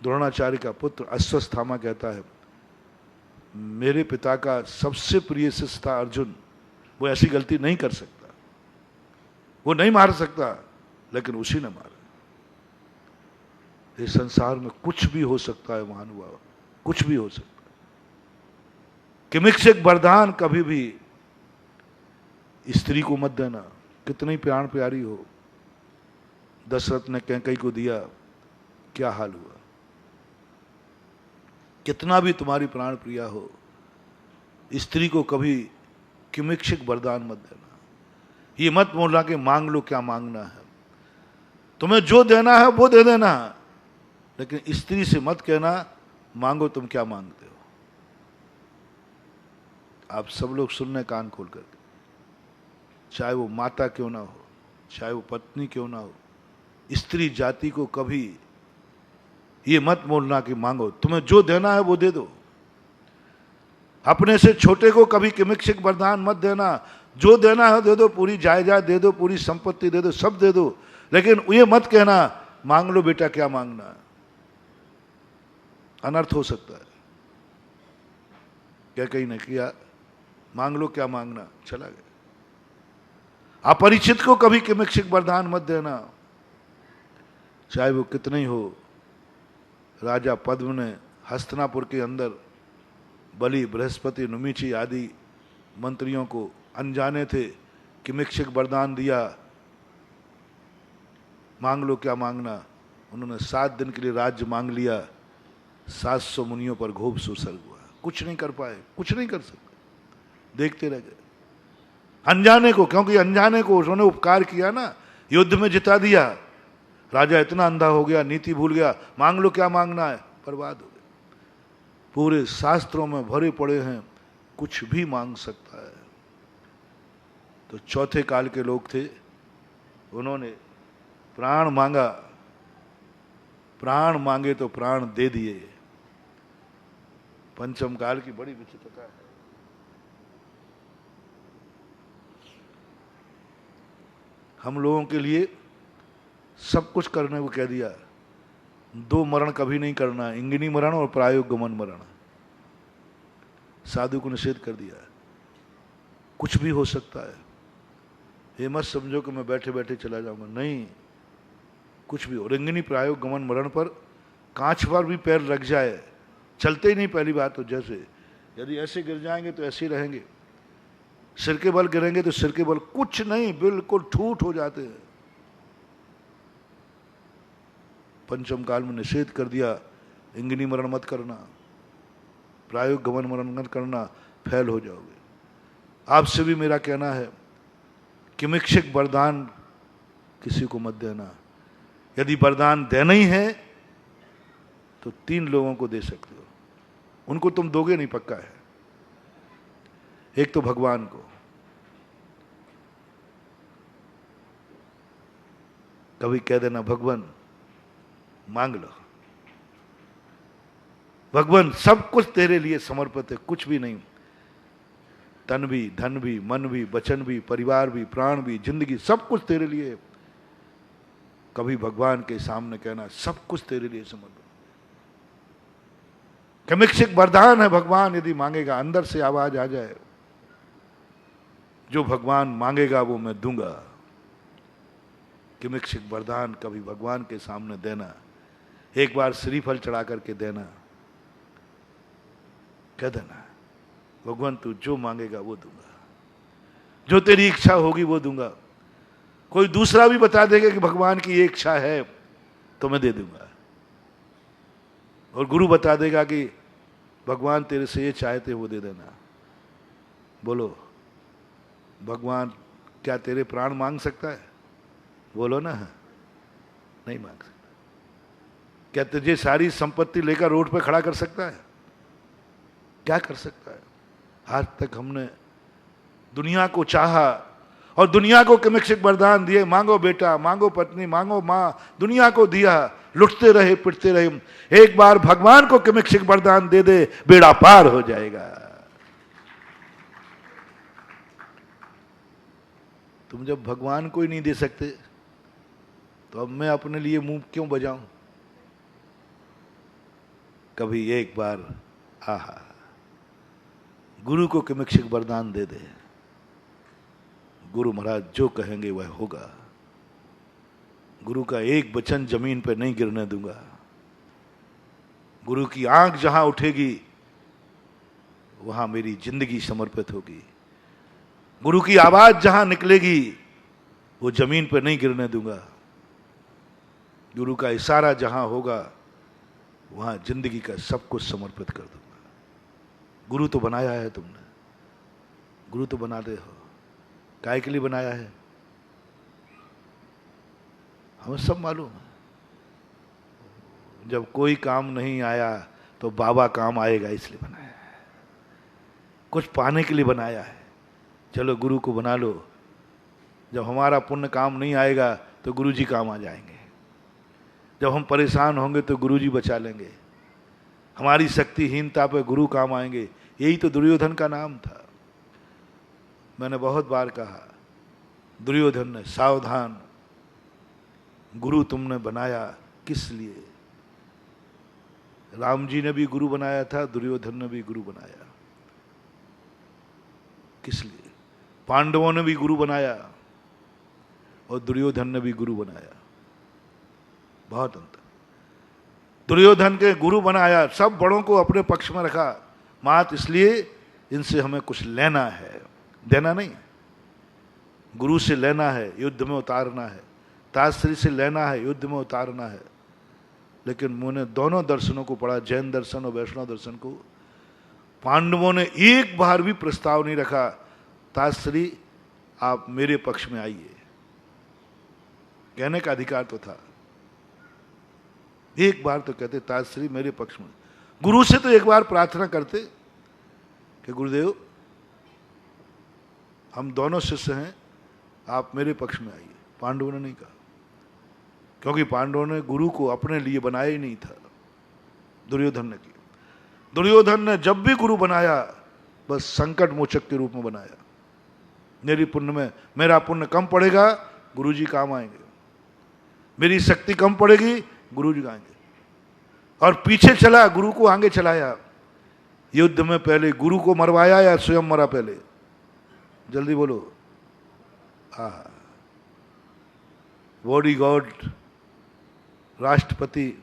द्रोणाचार्य का पुत्र अश्वत्थामा कहता है, मेरे पिता का सबसे प्रिय शिष्य था अर्जुन, वो ऐसी गलती नहीं कर सकता, वो नहीं मार सकता, लेकिन उसी ने मारा। इस संसार में कुछ भी हो सकता है महानुभाव, कुछ भी हो सकता है। किमिक्षिक वरदान कभी भी स्त्री को मत देना, कितनी प्राण प्यारी हो। दशरथ ने कैकेयी को दिया, क्या हाल हुआ। कितना भी तुम्हारी प्राण प्रिया हो, स्त्री को कभी किमिक्षिक वरदान मत देना। ये मत बोलना कि मांग लो क्या मांगना है, तुम्हें जो देना है वो दे देना, लेकिन स्त्री से मत कहना मांगो तुम क्या मांगते हो। आप सब लोग सुनने कान खोल करके, चाहे वो माता क्यों ना हो, चाहे वो पत्नी क्यों ना हो, स्त्री जाति को कभी ये मत बोलना कि मांगो, तुम्हें जो देना है वो दे दो। अपने से छोटे को कभी किमिक्षिक वरदान मत देना, जो देना है दे दो, पूरी जायदाद दे दो, पूरी संपत्ति दे दो, सब दे दो, लेकिन ये मत कहना मांग लो बेटा क्या मांगना है, अनर्थ हो सकता है। क्या कहीं ने किया, मांग लो क्या मांगना, चला गया। अपरिचित को कभी किमिक्षिक वरदान मत देना, चाहे वो कितना ही हो। राजा पद्म ने हस्तिनापुर के अंदर बलि, बृहस्पति, नुमीची आदि मंत्रियों को अनजाने थे किमिक्षिक वरदान दिया, मांग लो क्या मांगना। उन्होंने 7 दिन के लिए राज्य मांग लिया, 700 मुनियों पर घोप सुसर्ग हुआ, कुछ नहीं कर पाए, कुछ नहीं कर सकते, देखते रह गए। अनजाने को, क्योंकि अनजाने को उन्होंने उपकार किया ना, युद्ध में जिता दिया। राजा इतना अंधा हो गया, नीति भूल गया, मांग लो क्या मांगना है, बर्बाद हो गए। पूरे शास्त्रों में भरे पड़े हैं, कुछ भी मांग सकता है। तो चौथे काल के लोग थे, उन्होंने प्राण मांगा, प्राण मांगे तो प्राण दे दिए। पंचम काल की बड़ी विचित्रता है। हम लोगों के लिए सब कुछ करने को कह दिया, 2 मरण कभी नहीं करना, इंगिनी मरण और प्रायोगमन मरण। साधु को निषेध कर दिया, कुछ भी हो सकता है। ये मत समझो कि मैं बैठे बैठे चला जाऊंगा, नहीं, कुछ भी हो। इंगिनी प्रायोगमन मरण पर कांच पर भी पैर लग जाए, चलते ही नहीं। पहली बात तो जैसे यदि ऐसे गिर जाएंगे तो ऐसे ही रहेंगे, सिर के बल गिरेंगे तो सिर के बल कुछ नहीं, बिल्कुल ठूठ हो जाते हैं। पंचम काल में निषेध कर दिया, इंगिनी मरण मत करना, प्रायोगमन मरण मत करना, फैल हो जाओगे। आपसे भी मेरा कहना है, किमिक्षिक वरदान किसी को मत देना। यदि वरदान देना ही है तो 3 लोगों को दे सकते हो, उनको तुम दोगे नहीं, पक्का है। एक तो भगवान को, कभी कह देना भगवान मांग लो, भगवान सब कुछ तेरे लिए समर्पित है, कुछ भी नहीं, तन भी, धन भी, मन भी, वचन भी, परिवार भी, प्राण भी, जिंदगी, सब कुछ तेरे लिए है। कभी भगवान के सामने कहना सब कुछ तेरे लिए समर्पित। किमिक्षिक वरदान है, भगवान यदि मांगेगा, अंदर से आवाज आ जाए, जो भगवान मांगेगा वो मैं दूंगा। किमिक्षिक वरदान कभी भगवान के सामने देना, एक बार श्रीफल चढ़ा करके देना, कह देना भगवान तू जो मांगेगा वो दूंगा, जो तेरी इच्छा होगी वो दूंगा। कोई दूसरा भी बता देगा कि भगवान की ये इच्छा है तो मैं दे दूंगा, और गुरु बता देगा कि भगवान तेरे से ये चाहते वो दे देना। बोलो, भगवान क्या तेरे प्राण मांग सकता है? बोलो ना, नहीं मांग सकता। क्या तुझे सारी संपत्ति लेकर रोड पे खड़ा कर सकता है? क्या कर सकता है? आज तक हमने दुनिया को चाहा और दुनिया को किमिक्षिक वरदान दिए, मांगो बेटा, मांगो पत्नी, मांगो मां, दुनिया को दिया, लुटते रहे, पिटते रहे। एक बार भगवान को किमिक्षिक वरदान दे दे, बेड़ा पार हो जाएगा। तुम जब भगवान को ही नहीं दे सकते तो अब मैं अपने लिए मुंह क्यों बजाऊं? कभी एक बार आहा गुरु को किमिक्षिक वरदान दे दे, गुरु महाराज जो कहेंगे वह होगा। गुरु का एक वचन जमीन पर नहीं गिरने दूंगा। गुरु की आंख जहां उठेगी वहां मेरी जिंदगी समर्पित होगी। गुरु की आवाज जहां निकलेगी वो जमीन पर नहीं गिरने दूंगा। गुरु का इशारा जहां होगा वहां जिंदगी का सब कुछ समर्पित कर दूंगा। गुरु तो बनाया है तुमने, गुरु तो बनाते हो, काय के लिए बनाया है हमें सब मालूम है। जब कोई काम नहीं आया तो बाबा काम आएगा इसलिए बनाया है, कुछ पाने के लिए बनाया है। चलो गुरु को बना लो, जब हमारा पुण्य काम नहीं आएगा तो गुरु जी काम आ जाएंगे। जब हम परेशान होंगे तो गुरु जी बचा लेंगे। हमारी शक्तिहीनता पे गुरु काम आएंगे। यही तो दुर्योधन का नाम था। मैंने बहुत बार कहा, दुर्योधन ने, सावधान, गुरु तुमने बनाया किस लिए? राम जी ने भी गुरु बनाया था, दुर्योधन ने भी गुरु बनाया, किस लिए? पांडवों ने भी गुरु बनाया, और दुर्योधन ने भी गुरु बनाया, बहुत अंतर। दुर्योधन के गुरु बनाया, सब बड़ों को अपने पक्ष में रखा, मात इसलिए इनसे हमें कुछ लेना है, देना नहीं। गुरु से लेना है, युद्ध में उतारना है, ताश्री से लेना है, युद्ध में उतारना है। लेकिन मैंने दोनों दर्शनों को पढ़ा, जैन दर्शन और वैष्णव दर्शन को, पांडवों ने एक बार भी प्रस्ताव नहीं रखा ताश्री आप मेरे पक्ष में आइए। कहने का अधिकार तो था, एक बार तो कहते ताश्री मेरे पक्ष में। गुरु से तो एक बार प्रार्थना करते कि गुरुदेव हम दोनों शिष्य हैं, आप मेरे पक्ष में आइए। पांडवों ने नहीं कहा, क्योंकि पांडवों ने गुरु को अपने लिए बनाया ही नहीं था, दुर्योधन ने किया। दुर्योधन ने जब भी गुरु बनाया बस संकट मोचक के रूप में बनाया। मेरी पुण्य में मेरा पुण्य कम पड़ेगा, गुरु जी काम आएंगे, मेरी शक्ति कम पड़ेगी, गुरु जी आएंगे। और पीछे चला, गुरु को आगे चलाया। युद्ध में पहले गुरु को मरवाया या स्वयं मरा पहले? जल्दी बोलो। हाँ, बॉडी गार्ड, राष्ट्रपति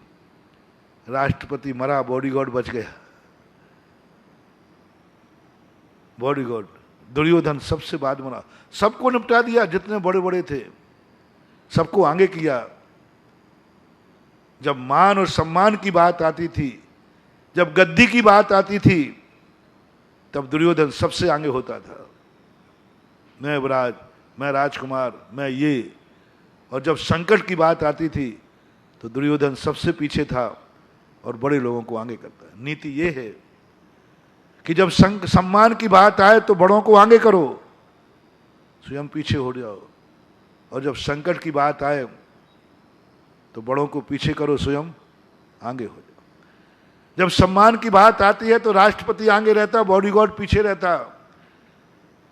मरा, बॉडी गार्ड बच गया। बॉडी गार्ड दुर्योधन सबसे बाद मरा, सबको निपटा दिया, जितने बड़े बड़े थे सबको आगे किया। जब मान और सम्मान की बात आती थी, जब गद्दी की बात आती थी, तब दुर्योधन सबसे आगे होता था। मैं युवराज, मैं राजकुमार, मैं ये। और जब संकट की बात आती थी तो दुर्योधन सबसे पीछे था और बड़े लोगों को आगे करता है। नीति ये है कि जब सम्मान की बात आए तो बड़ों को आगे करो, स्वयं पीछे हो जाओ। और जब संकट की बात आए तो बड़ों को पीछे करो, स्वयं आगे हो जाओ। जब सम्मान की बात आती है तो राष्ट्रपति आगे रहता, बॉडीगार्ड पीछे रहता।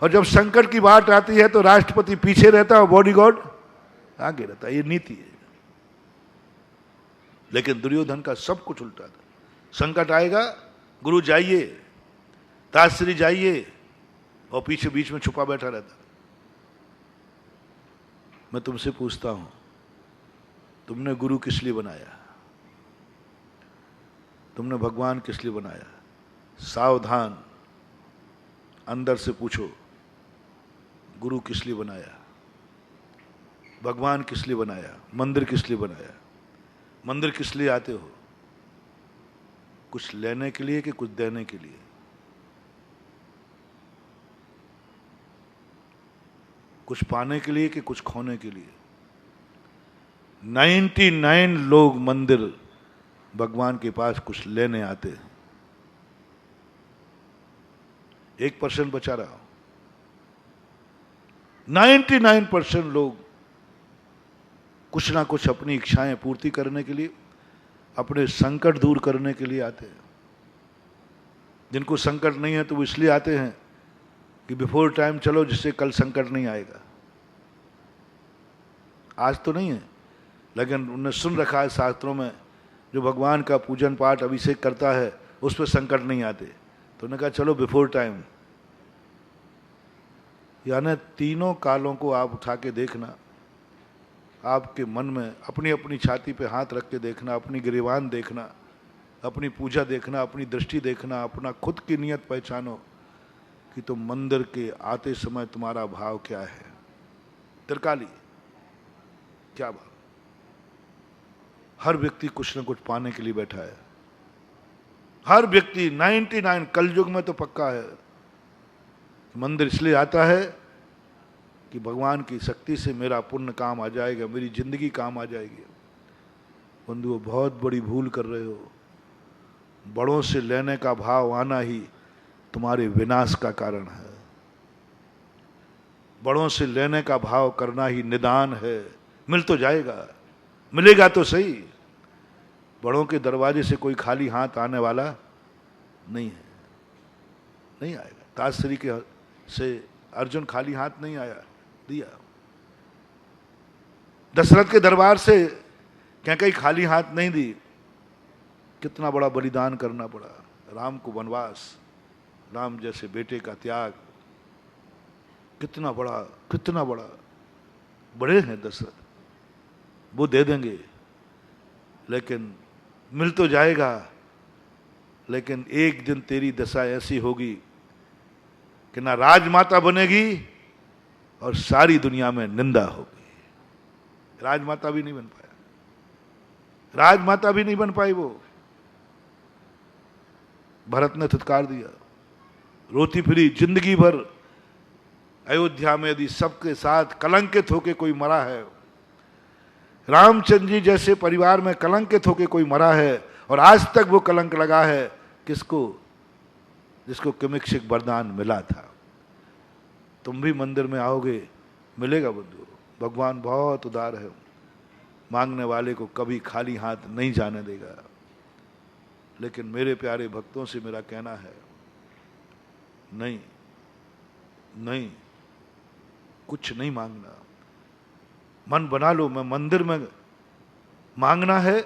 और जब संकट की बात आती है तो राष्ट्रपति पीछे रहता और बॉडीगार्ड आगे रहता। ये नीति है। लेकिन दुर्योधन का सब कुछ उल्टा था। संकट आएगा, गुरु जाइए, ताश्री जाइए, और पीछे बीच में छुपा बैठा रहता। मैं तुमसे पूछता हूं, तुमने गुरु किस लिए बनाया? तुमने भगवान किस लिए बनाया? सावधान, अंदर से पूछो, गुरु किस लिए बनाया? भगवान किस लिए बनाया? मंदिर किस लिए बनाया? मंदिर किस लिए आते हो? कुछ लेने के लिए कि कुछ देने के लिए? कुछ पाने के लिए कि कुछ खोने के लिए? 99 लोग मंदिर भगवान के पास कुछ लेने आते हैं, 1% बचा रहा। 99% लोग कुछ ना कुछ अपनी इच्छाएं पूर्ति करने के लिए, अपने संकट दूर करने के लिए आते हैं। जिनको संकट नहीं है तो वो इसलिए आते हैं कि बिफोर टाइम चलो, जिससे कल संकट नहीं आएगा। आज तो नहीं है, लेकिन उन्हें सुन रखा है शास्त्रों में, जो भगवान का पूजन पाठ अभिषेक करता है उस पर संकट नहीं आते। तो उन्होंने कहा चलो बिफोर टाइम। यानी तीनों कालों को आप उठा के देखना, आपके मन में अपनी अपनी छाती पे हाथ रख के देखना, अपनी गिरिबान देखना, अपनी पूजा देखना, अपनी दृष्टि देखना, अपना खुद की नियत पहचानो कि तुम मंदिर के आते समय तुम्हारा भाव क्या है। त्रिकाली क्या भाव? हर व्यक्ति कुछ न कुछ पाने के लिए बैठा है। हर व्यक्ति 99 कलयुग में तो पक्का है। मंदिर इसलिए आता है कि भगवान की शक्ति से मेरा पुण्य काम आ जाएगा, मेरी जिंदगी काम आ जाएगी। बंधुओं, बहुत बड़ी भूल कर रहे हो। बड़ों से लेने का भाव आना ही तुम्हारे विनाश का कारण है। बड़ों से लेने का भाव करना ही निदान है। मिल तो जाएगा, मिलेगा तो सही। बड़ों के दरवाजे से कोई खाली हाथ आने वाला नहीं है, नहीं आएगा। ताश्री के से अर्जुन खाली हाथ नहीं आया, दिया। दशरथ के दरबार से क्या कहीं खाली हाथ नहीं दी। कितना बड़ा बलिदान करना पड़ा। राम को वनवास, राम जैसे बेटे का त्याग, कितना बड़ा बड़े हैं दशरथ, वो दे देंगे, लेकिन मिल तो जाएगा, लेकिन एक दिन तेरी दशा ऐसी होगी कि ना राजमाता बनेगी और सारी दुनिया में निंदा होगी। राजमाता भी नहीं बन पाया, राजमाता भी नहीं बन पाई वो। भरत ने फुटकार दिया, रोती फिरी जिंदगी भर अयोध्या में, यदि सबके साथ कलंकित होके कोई मरा है, रामचंद्र जी जैसे परिवार में कलंकित होके कोई मरा है, और आज तक वो कलंक लगा है किसको? जिसको किमिक्षिक वरदान मिला था। तुम भी मंदिर में आओगे, मिलेगा बंधु। भगवान बहुत उदार है, मांगने वाले को कभी खाली हाथ नहीं जाने देगा। लेकिन मेरे प्यारे भक्तों से मेरा कहना है, नहीं नहीं, कुछ नहीं मांगना। मन बना लो, मैं मंदिर में मांगना है,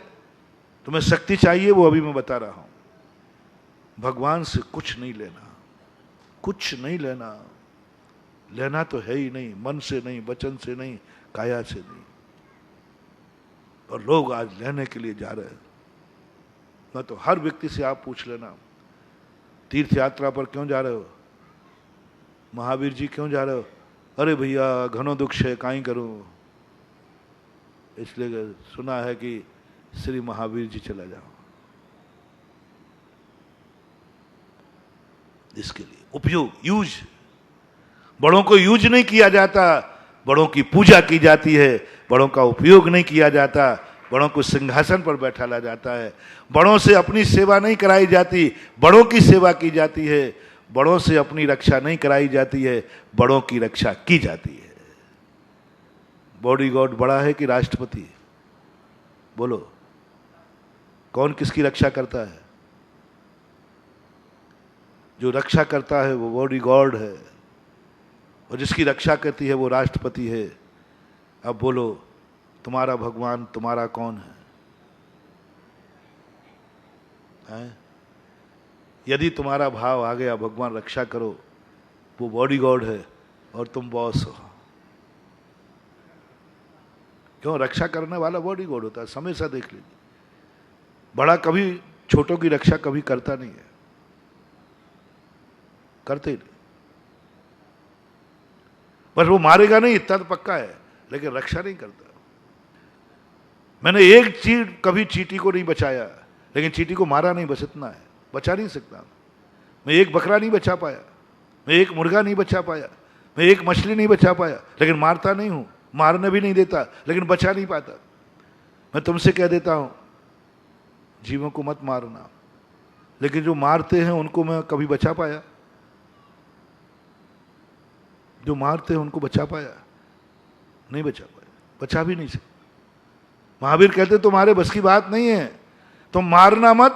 तुम्हें शक्ति चाहिए, वो अभी मैं बता रहा हूं। भगवान से कुछ नहीं लेना, कुछ नहीं लेना। लेना तो है ही नहीं, मन से नहीं, वचन से नहीं, काया से नहीं। और लोग आज लेने के लिए जा रहे हैं। मैं तो हर व्यक्ति से आप पूछ लेना, तीर्थ यात्रा पर क्यों जा रहे हो? महावीर जी क्यों जा रहे हो? अरे भैया घनो दुख है, काई करूं, इसलिए सुना है कि श्री महावीर जी चला जाओ। इसके लिए उपयोग, यूज। बड़ों को यूज नहीं किया जाता, बड़ों की पूजा की जाती है, बड़ों का उपयोग नहीं किया जाता, बड़ों को सिंहासन पर बैठाला जाता है, बड़ों से अपनी सेवा नहीं कराई जाती, बड़ों की सेवा की जाती है, बड़ों से अपनी रक्षा नहीं कराई जाती है, बड़ों की रक्षा की जाती है। बॉडीगार्ड बड़ा है कि राष्ट्रपति? बोलो, कौन किसकी रक्षा करता है? जो रक्षा करता है वो बॉडीगार्ड है, और जिसकी रक्षा करती है वो राष्ट्रपति है। अब बोलो, तुम्हारा भगवान तुम्हारा कौन है? हैं? यदि तुम्हारा भाव आ गया भगवान रक्षा करो, वो बॉडीगार्ड है और तुम बॉस हो। क्यों? रक्षा करने वाला बॉडीगार्ड होता है, हमेशा देख लीजिए। बड़ा कभी छोटों की रक्षा कभी करता नहीं है, करते ही नहीं। बस वो मारेगा नहीं, इतना तो पक्का है, लेकिन रक्षा नहीं करता। मैंने एक चीज कभी चींटी को नहीं बचाया, लेकिन चींटी को मारा नहीं, बस इतना है, बचा नहीं सकता। मैं एक बकरा नहीं बचा पाया, मैं एक मुर्गा नहीं बचा पाया, मैं एक मछली नहीं बचा पाया, लेकिन मारता नहीं हूं, मारने भी नहीं देता, लेकिन बचा नहीं पाता। मैं तुमसे कह देता हूं, जीवों को मत मारना, लेकिन जो मारते हैं उनको मैं कभी बचा पाया? जो मारते हैं उनको बचा पाया? नहीं बचा पाया, बचा भी नहीं सकता। महावीर कहते तुम्हारे बस की बात नहीं है, तुम मारना मत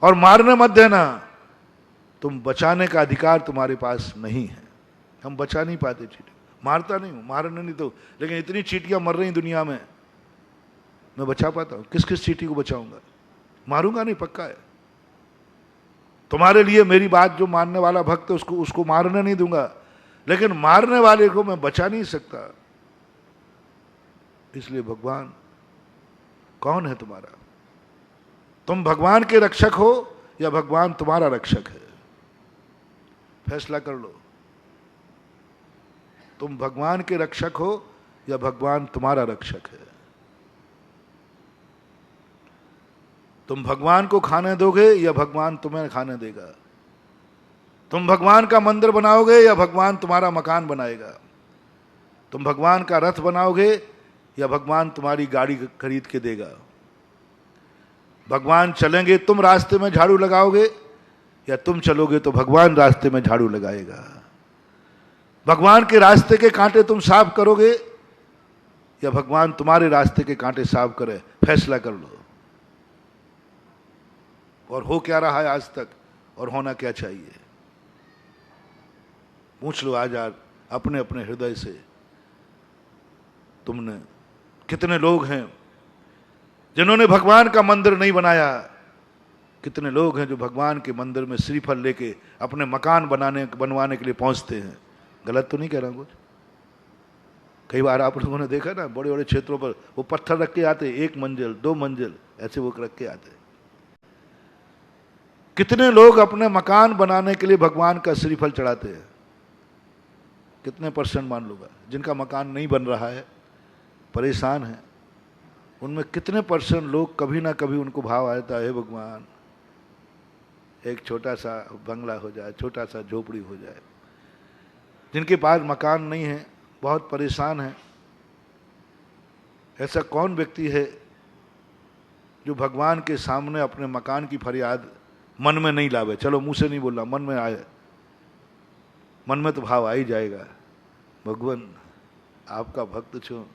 और मारने मत देना, तुम बचाने का अधिकार तुम्हारे पास नहीं है। हम बचा नहीं पाते चींटी, मारता नहीं हूं, मारने नहीं तो, लेकिन इतनी चींटियां मर रही दुनिया में, मैं बचा पाता हूं? किस किस चींटी को बचाऊंगा? मारूंगा नहीं, पक्का है। तुम्हारे लिए मेरी बात जो मानने वाला भक्त है उसको मारने नहीं दूंगा, लेकिन मारने वाले को मैं बचा नहीं सकता। इसलिए भगवान कौन है तुम्हारा? तुम भगवान के रक्षक हो या भगवान तुम्हारा रक्षक है? फैसला कर लो। तुम भगवान के रक्षक हो या भगवान तुम्हारा रक्षक है? तुम भगवान को खाने दोगे या भगवान तुम्हें खाने देगा? तुम भगवान का मंदिर बनाओगे या भगवान तुम्हारा मकान बनाएगा? तुम भगवान का रथ बनाओगे या भगवान तुम्हारी गाड़ी खरीद के देगा? भगवान चलेंगे, तुम रास्ते में झाड़ू लगाओगे, या तुम चलोगे तो भगवान रास्ते में झाड़ू लगाएगा? भगवान के रास्ते के कांटे तुम साफ करोगे या भगवान तुम्हारे रास्ते के कांटे साफ करे? फैसला कर लो। और हो क्या रहा है आज तक, और होना क्या चाहिए? पूछ लो आज अपने अपने हृदय से। तुमने कितने लोग हैं जिन्होंने भगवान का मंदिर नहीं बनाया? कितने लोग हैं जो भगवान के मंदिर में श्रीफल लेके अपने मकान बनवाने के लिए पहुंचते हैं? गलत तो नहीं कह रहा कुछ? कई बार आप लोगों ने देखा ना, बड़े बड़े क्षेत्रों पर वो पत्थर रख के आते, 1 मंजिल 2 मंजिल ऐसे वो रख के आते। कितने लोग अपने मकान बनाने के लिए भगवान का श्रीफल चढ़ाते हैं? कितने % मान लूंगा जिनका मकान नहीं बन रहा है, परेशान है, उनमें कितने % लोग कभी ना कभी उनको भाव आता है, भगवान एक छोटा सा बंगला हो जाए, छोटा सा झोपड़ी हो जाए। जिनके पास मकान नहीं है, बहुत परेशान है, ऐसा कौन व्यक्ति है जो भगवान के सामने अपने मकान की फरियाद मन में नहीं लावे? चलो मुंह से नहीं बोल रहा, मन में आए, मन में तो भाव आ ही जाएगा, भगवान आपका भक्त छो,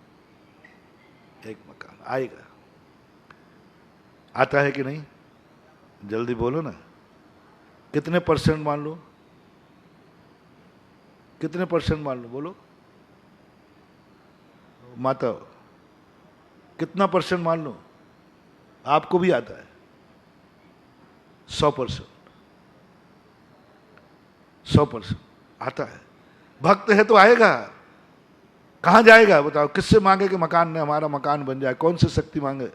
एक मकान आएगा। आता है कि नहीं? जल्दी बोलो ना, कितने % मान लो? कितने % मान लो? बोलो माता, कितना % मान लो? आपको भी आता है? 100%। 100% आता है। भक्त है तो आएगा, कहां जाएगा बताओ? किससे मांगे कि मकान ने हमारा मकान बन जाए? कौन सी शक्ति मांगे?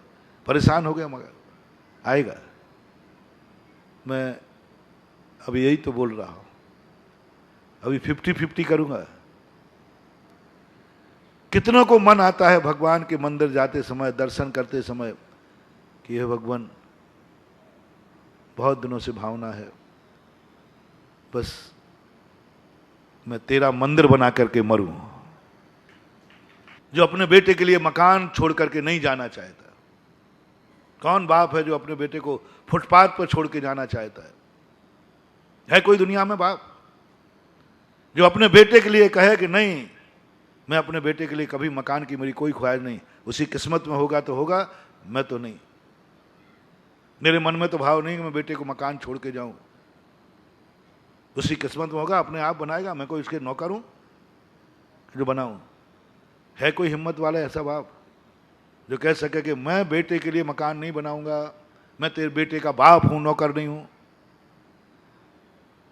परेशान हो गया मगर आएगा। मैं अभी यही तो बोल रहा हूं, अभी 50-50 करूंगा। कितनों को मन आता है भगवान के मंदिर जाते समय, दर्शन करते समय कि हे भगवान, बहुत दिनों से भावना है, बस मैं तेरा मंदिर बना करके मरूं। जो अपने बेटे के लिए मकान छोड़ करके नहीं जाना चाहता, कौन बाप है जो अपने बेटे को फुटपाथ पर छोड़ के जाना चाहता है? है कोई दुनिया में बाप जो अपने बेटे के लिए कहे कि नहीं, मैं अपने बेटे के लिए कभी मकान की मेरी कोई ख्वाहिश नहीं, उसी किस्मत में होगा तो होगा, मैं तो नहीं, मेरे मन में तो भाव नहीं कि मैं बेटे को मकान छोड़ के जाऊं, उसी किस्मत में होगा, अपने आप बनाएगा, मैं कोई उसके नौकर हूं जो बनाऊं? है कोई हिम्मत वाला ऐसा बाप जो कह सके कि मैं बेटे के लिए मकान नहीं बनाऊंगा, मैं तेरे बेटे का बाप हूं, नौकर नहीं हूं?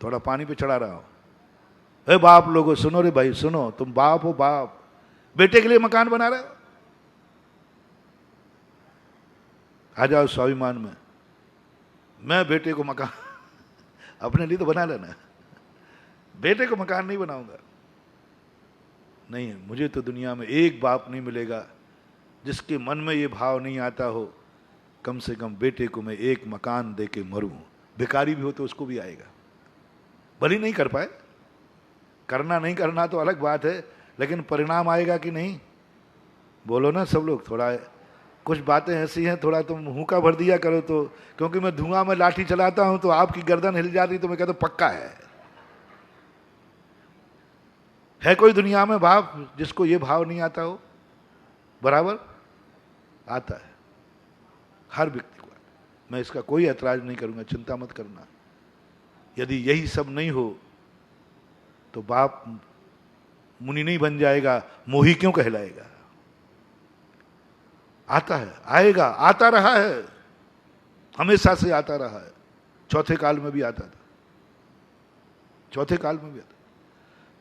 थोड़ा पानी पे चढ़ा रहा हूं। हे बाप लोगों सुनो रे भाई, सुनो, तुम बाप हो, बाप बेटे के लिए मकान बना रहे हो? आ जाओ स्वाभिमान में, मैं बेटे को मकान अपने लिए तो बना लेना, बेटे को मकान नहीं बनाऊंगा। नहीं, मुझे तो दुनिया में एक बाप नहीं मिलेगा जिसके मन में ये भाव नहीं आता हो, कम से कम बेटे को मैं एक मकान दे के मरूं। भिखारी भी हो तो उसको भी आएगा, भले नहीं कर पाए, करना नहीं करना तो अलग बात है, लेकिन परिणाम आएगा कि नहीं? बोलो ना सब लोग। थोड़ा कुछ बातें ऐसी हैं, थोड़ा तुम हुक्का भर दिया करो तो, क्योंकि मैं धुआं में लाठी चलाता हूं तो आपकी गर्दन हिल जाती, तो मैं कहता हूं पक्का है कोई दुनिया में बाप जिसको ये भाव नहीं आता हो? बराबर आता है हर व्यक्ति को। मैं इसका कोई ऐतराज नहीं करूंगा, चिंता मत करना। यदि यही सब नहीं हो तो बाप मुनि नहीं बन जाएगा, मोही क्यों कहलाएगा? आता है, आएगा, आता रहा है, हमेशा से आता रहा है। चौथे काल में भी आता था, चौथे काल में भी आता।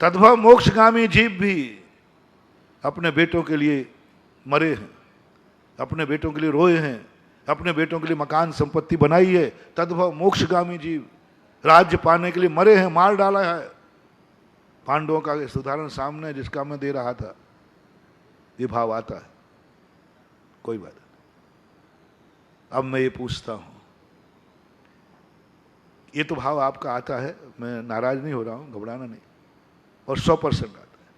तद्भव मोक्षगामी जीव भी अपने बेटों के लिए मरे हैं, अपने बेटों के लिए रोए हैं, अपने बेटों के लिए मकान संपत्ति बनाई है। तद्भव मोक्षगामी जीव राज्य पाने के लिए मरे हैं, मार डाला है। पांडवों का इस उदाहरण सामने जिसका मैं दे रहा था, ये भाव आता है, कोई बात नहीं। अब मैं ये पूछता हूं, ये तो भाव आपका आता है, मैं नाराज नहीं हो रहा हूं, घबराना नहीं, और 100% आता है।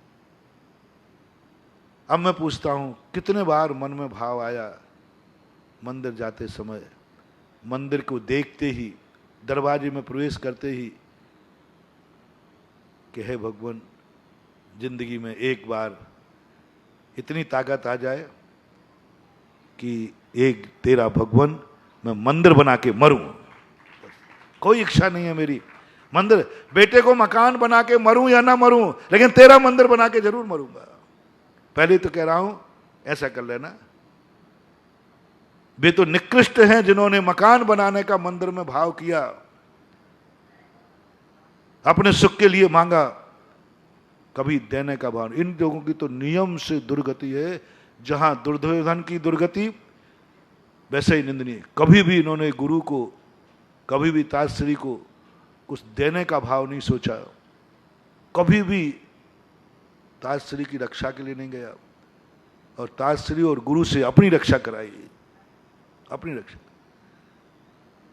अब मैं पूछता हूं, कितने बार मन में भाव आया मंदिर जाते समय, मंदिर को देखते ही, दरवाजे में प्रवेश करते ही कि हे भगवान, जिंदगी में एक बार इतनी ताकत आ जाए कि एक तेरा भगवान मैं मंदिर बना के मरूं। कोई इच्छा नहीं है मेरी मंदिर, बेटे को मकान बना के मरूं या ना मरूं, लेकिन तेरा मंदिर बना के जरूर मरूंगा। पहले तो कह रहा हूं, ऐसा कर लेना। वे तो निकृष्ट हैं जिन्होंने मकान बनाने का मंदिर में भाव किया, अपने सुख के लिए मांगा, कभी देने का भाव। इन लोगों की तो नियम से दुर्गति है, जहां दुर्योधन की दुर्गति वैसे ही निंदनीय। कभी भी इन्होंने गुरु को, कभी भी ताजश्री को कुछ देने का भाव नहीं सोचा, कभी भी ताजश्री की रक्षा के लिए नहीं गया, और ताजश्री और गुरु से अपनी रक्षा कराई, अपनी रक्षा।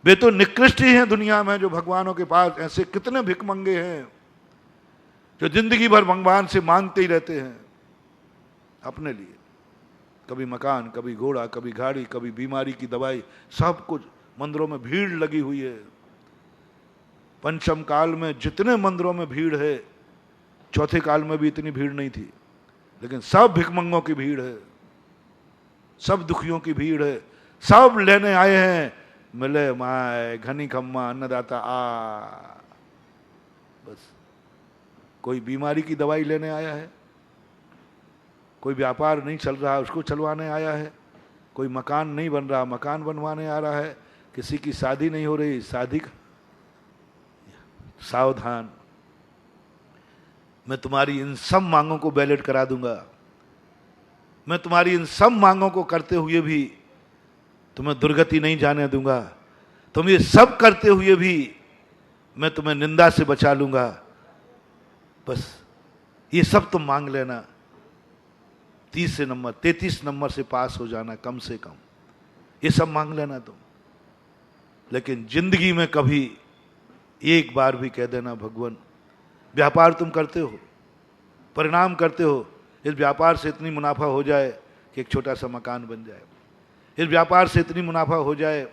वे तो निकृष्ट ही हैं दुनिया में, जो भगवानों के पास ऐसे कितने भिखमंगे हैं जो जिंदगी भर भगवान से मांगते ही रहते हैं अपने लिए। कभी मकान, कभी घोड़ा, कभी गाड़ी, कभी बीमारी की दवाई, सब कुछ। मंदिरों में भीड़ लगी हुई है। पंचम काल में जितने मंदिरों में भीड़ है, चौथे काल में भी इतनी भीड़ नहीं थी, लेकिन सब भिखमंगों की भीड़ है, सब दुखियों की भीड़ है। सब लेने आए हैं, मिले माए घनी खम्मा अन्नदाता आ। बस कोई बीमारी की दवाई लेने आया है, कोई व्यापार नहीं चल रहा उसको चलवाने आया है, कोई मकान नहीं बन रहा मकान बनवाने आ रहा है, किसी की शादी नहीं हो रही शादी। सावधान, मैं तुम्हारी इन सब मांगों को बैलेट करा दूंगा। मैं तुम्हारी इन सब मांगों को करते हुए भी तुम्हें दुर्गति नहीं जाने दूंगा। तुम ये सब करते हुए भी मैं तुम्हें निंदा से बचा लूंगा। बस ये सब तुम मांग लेना, 33 नंबर से पास हो जाना कम से कम, ये सब मांग लेना तुम। लेकिन जिंदगी में कभी एक बार भी कह देना भगवान, व्यापार तुम करते हो, परिणाम करते हो, इस व्यापार से इतनी मुनाफा हो जाए कि एक छोटा सा मकान बन जाए, इस व्यापार से इतनी मुनाफा हो जाए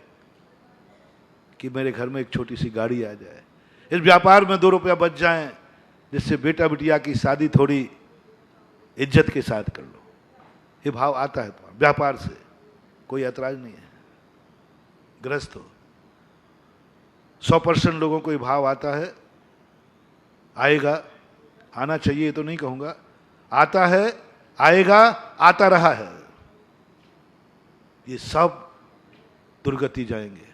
कि मेरे घर में एक छोटी सी गाड़ी आ जाए, इस व्यापार में 2 रुपया बच जाएं जिससे बेटा बिटिया की शादी थोड़ी इज्जत के साथ कर लो। ये भाव आता है तो व्यापार से कोई ऐतराज नहीं है। ग्रस्त हो, 100% लोगों को ये भाव आता है, आएगा, आना चाहिए तो नहीं कहूंगा, आता है, आएगा, आता रहा है। ये सब दुर्गति जाएंगे,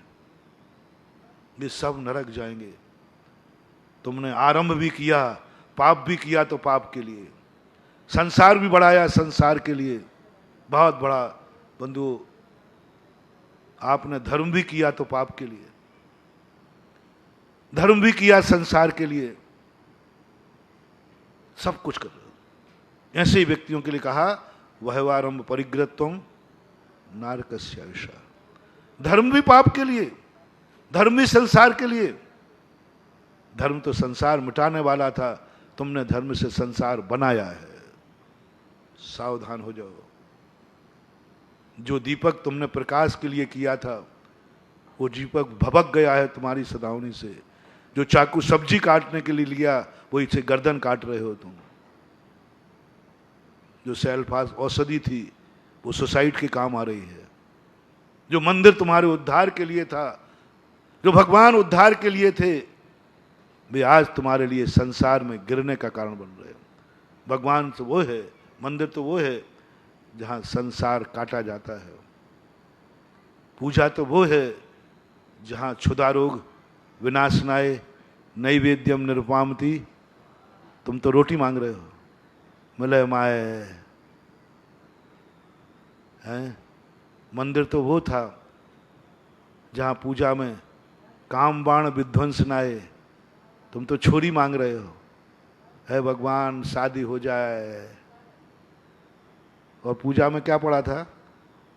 ये सब नरक जाएंगे। तुमने आरंभ भी किया, पाप भी किया तो पाप के लिए, संसार भी बढ़ाया संसार के लिए, बहुत बड़ा बंधु। आपने धर्म भी किया तो पाप के लिए, धर्म भी किया संसार के लिए, सब कुछ कर रहे हो। ऐसे ही व्यक्तियों के लिए कहा वहवारंभ परिग्रहत्वम नारकस्याविषा। धर्म भी पाप के लिए, धर्म भी संसार के लिए। धर्म तो संसार मिटाने वाला था, तुमने धर्म से संसार बनाया है। सावधान हो जाओ। जो दीपक तुमने प्रकाश के लिए किया था, वो दीपक भभक गया है तुम्हारी सदावनी से। जो चाकू सब्जी काटने के लिए लिया, वो इसे गर्दन काट रहे हो तुम। जो सेल्फास औषधि थी, वो सुसाइड के काम आ रही है। जो मंदिर तुम्हारे उद्धार के लिए था, जो भगवान उद्धार के लिए थे, वे आज तुम्हारे लिए संसार में गिरने का कारण बन रहे हो। भगवान तो वो है, मंदिर तो वो है जहां संसार काटा जाता है। पूजा तो वो है जहां क्षुधारोग विनाशनाय नैवेद्यम निरुपामति। तुम तो रोटी मांग रहे हो, मिले माए हैं। मंदिर तो वो था जहां पूजा में काम बाण विध्वंसनाए, तुम तो छोरी मांग रहे हो, है भगवान शादी हो जाए। और पूजा में क्या पड़ा था?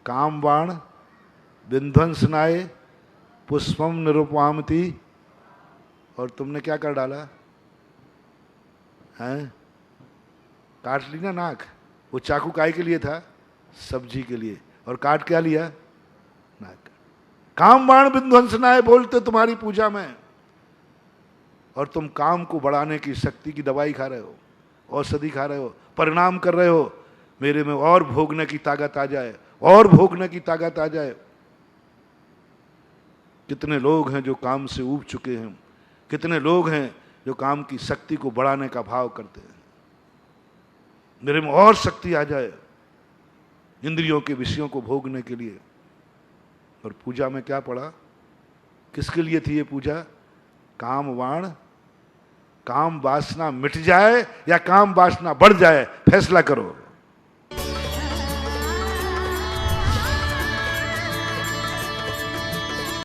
काम बाण विध्वंसनाए पुष्पम निरुपामति। और तुमने क्या कर डाला है? काट ली ना नाक। वो चाकू काय के लिए था? सब्जी के लिए। और काट क्या लिया? नाक। काम बाण विध्वंसनाए बोलते तुम्हारी पूजा में, और तुम काम को बढ़ाने की शक्ति की दवाई खा रहे हो, औषधि खा रहे हो, परिणाम कर रहे हो मेरे में और भोगने की ताकत आ जाए, और भोगने की ताकत आ जाए। कितने लोग हैं जो काम से ऊब चुके हैं, कितने लोग हैं जो काम की शक्ति को बढ़ाने का भाव करते हैं, मेरे में और शक्ति आ जाए इंद्रियों के विषयों को भोगने के लिए। और पूजा में क्या पड़ा? किसके लिए थी ये पूजा? काम बाण काम वासना मिट जाए या काम वासना बढ़ जाए, फैसला करो।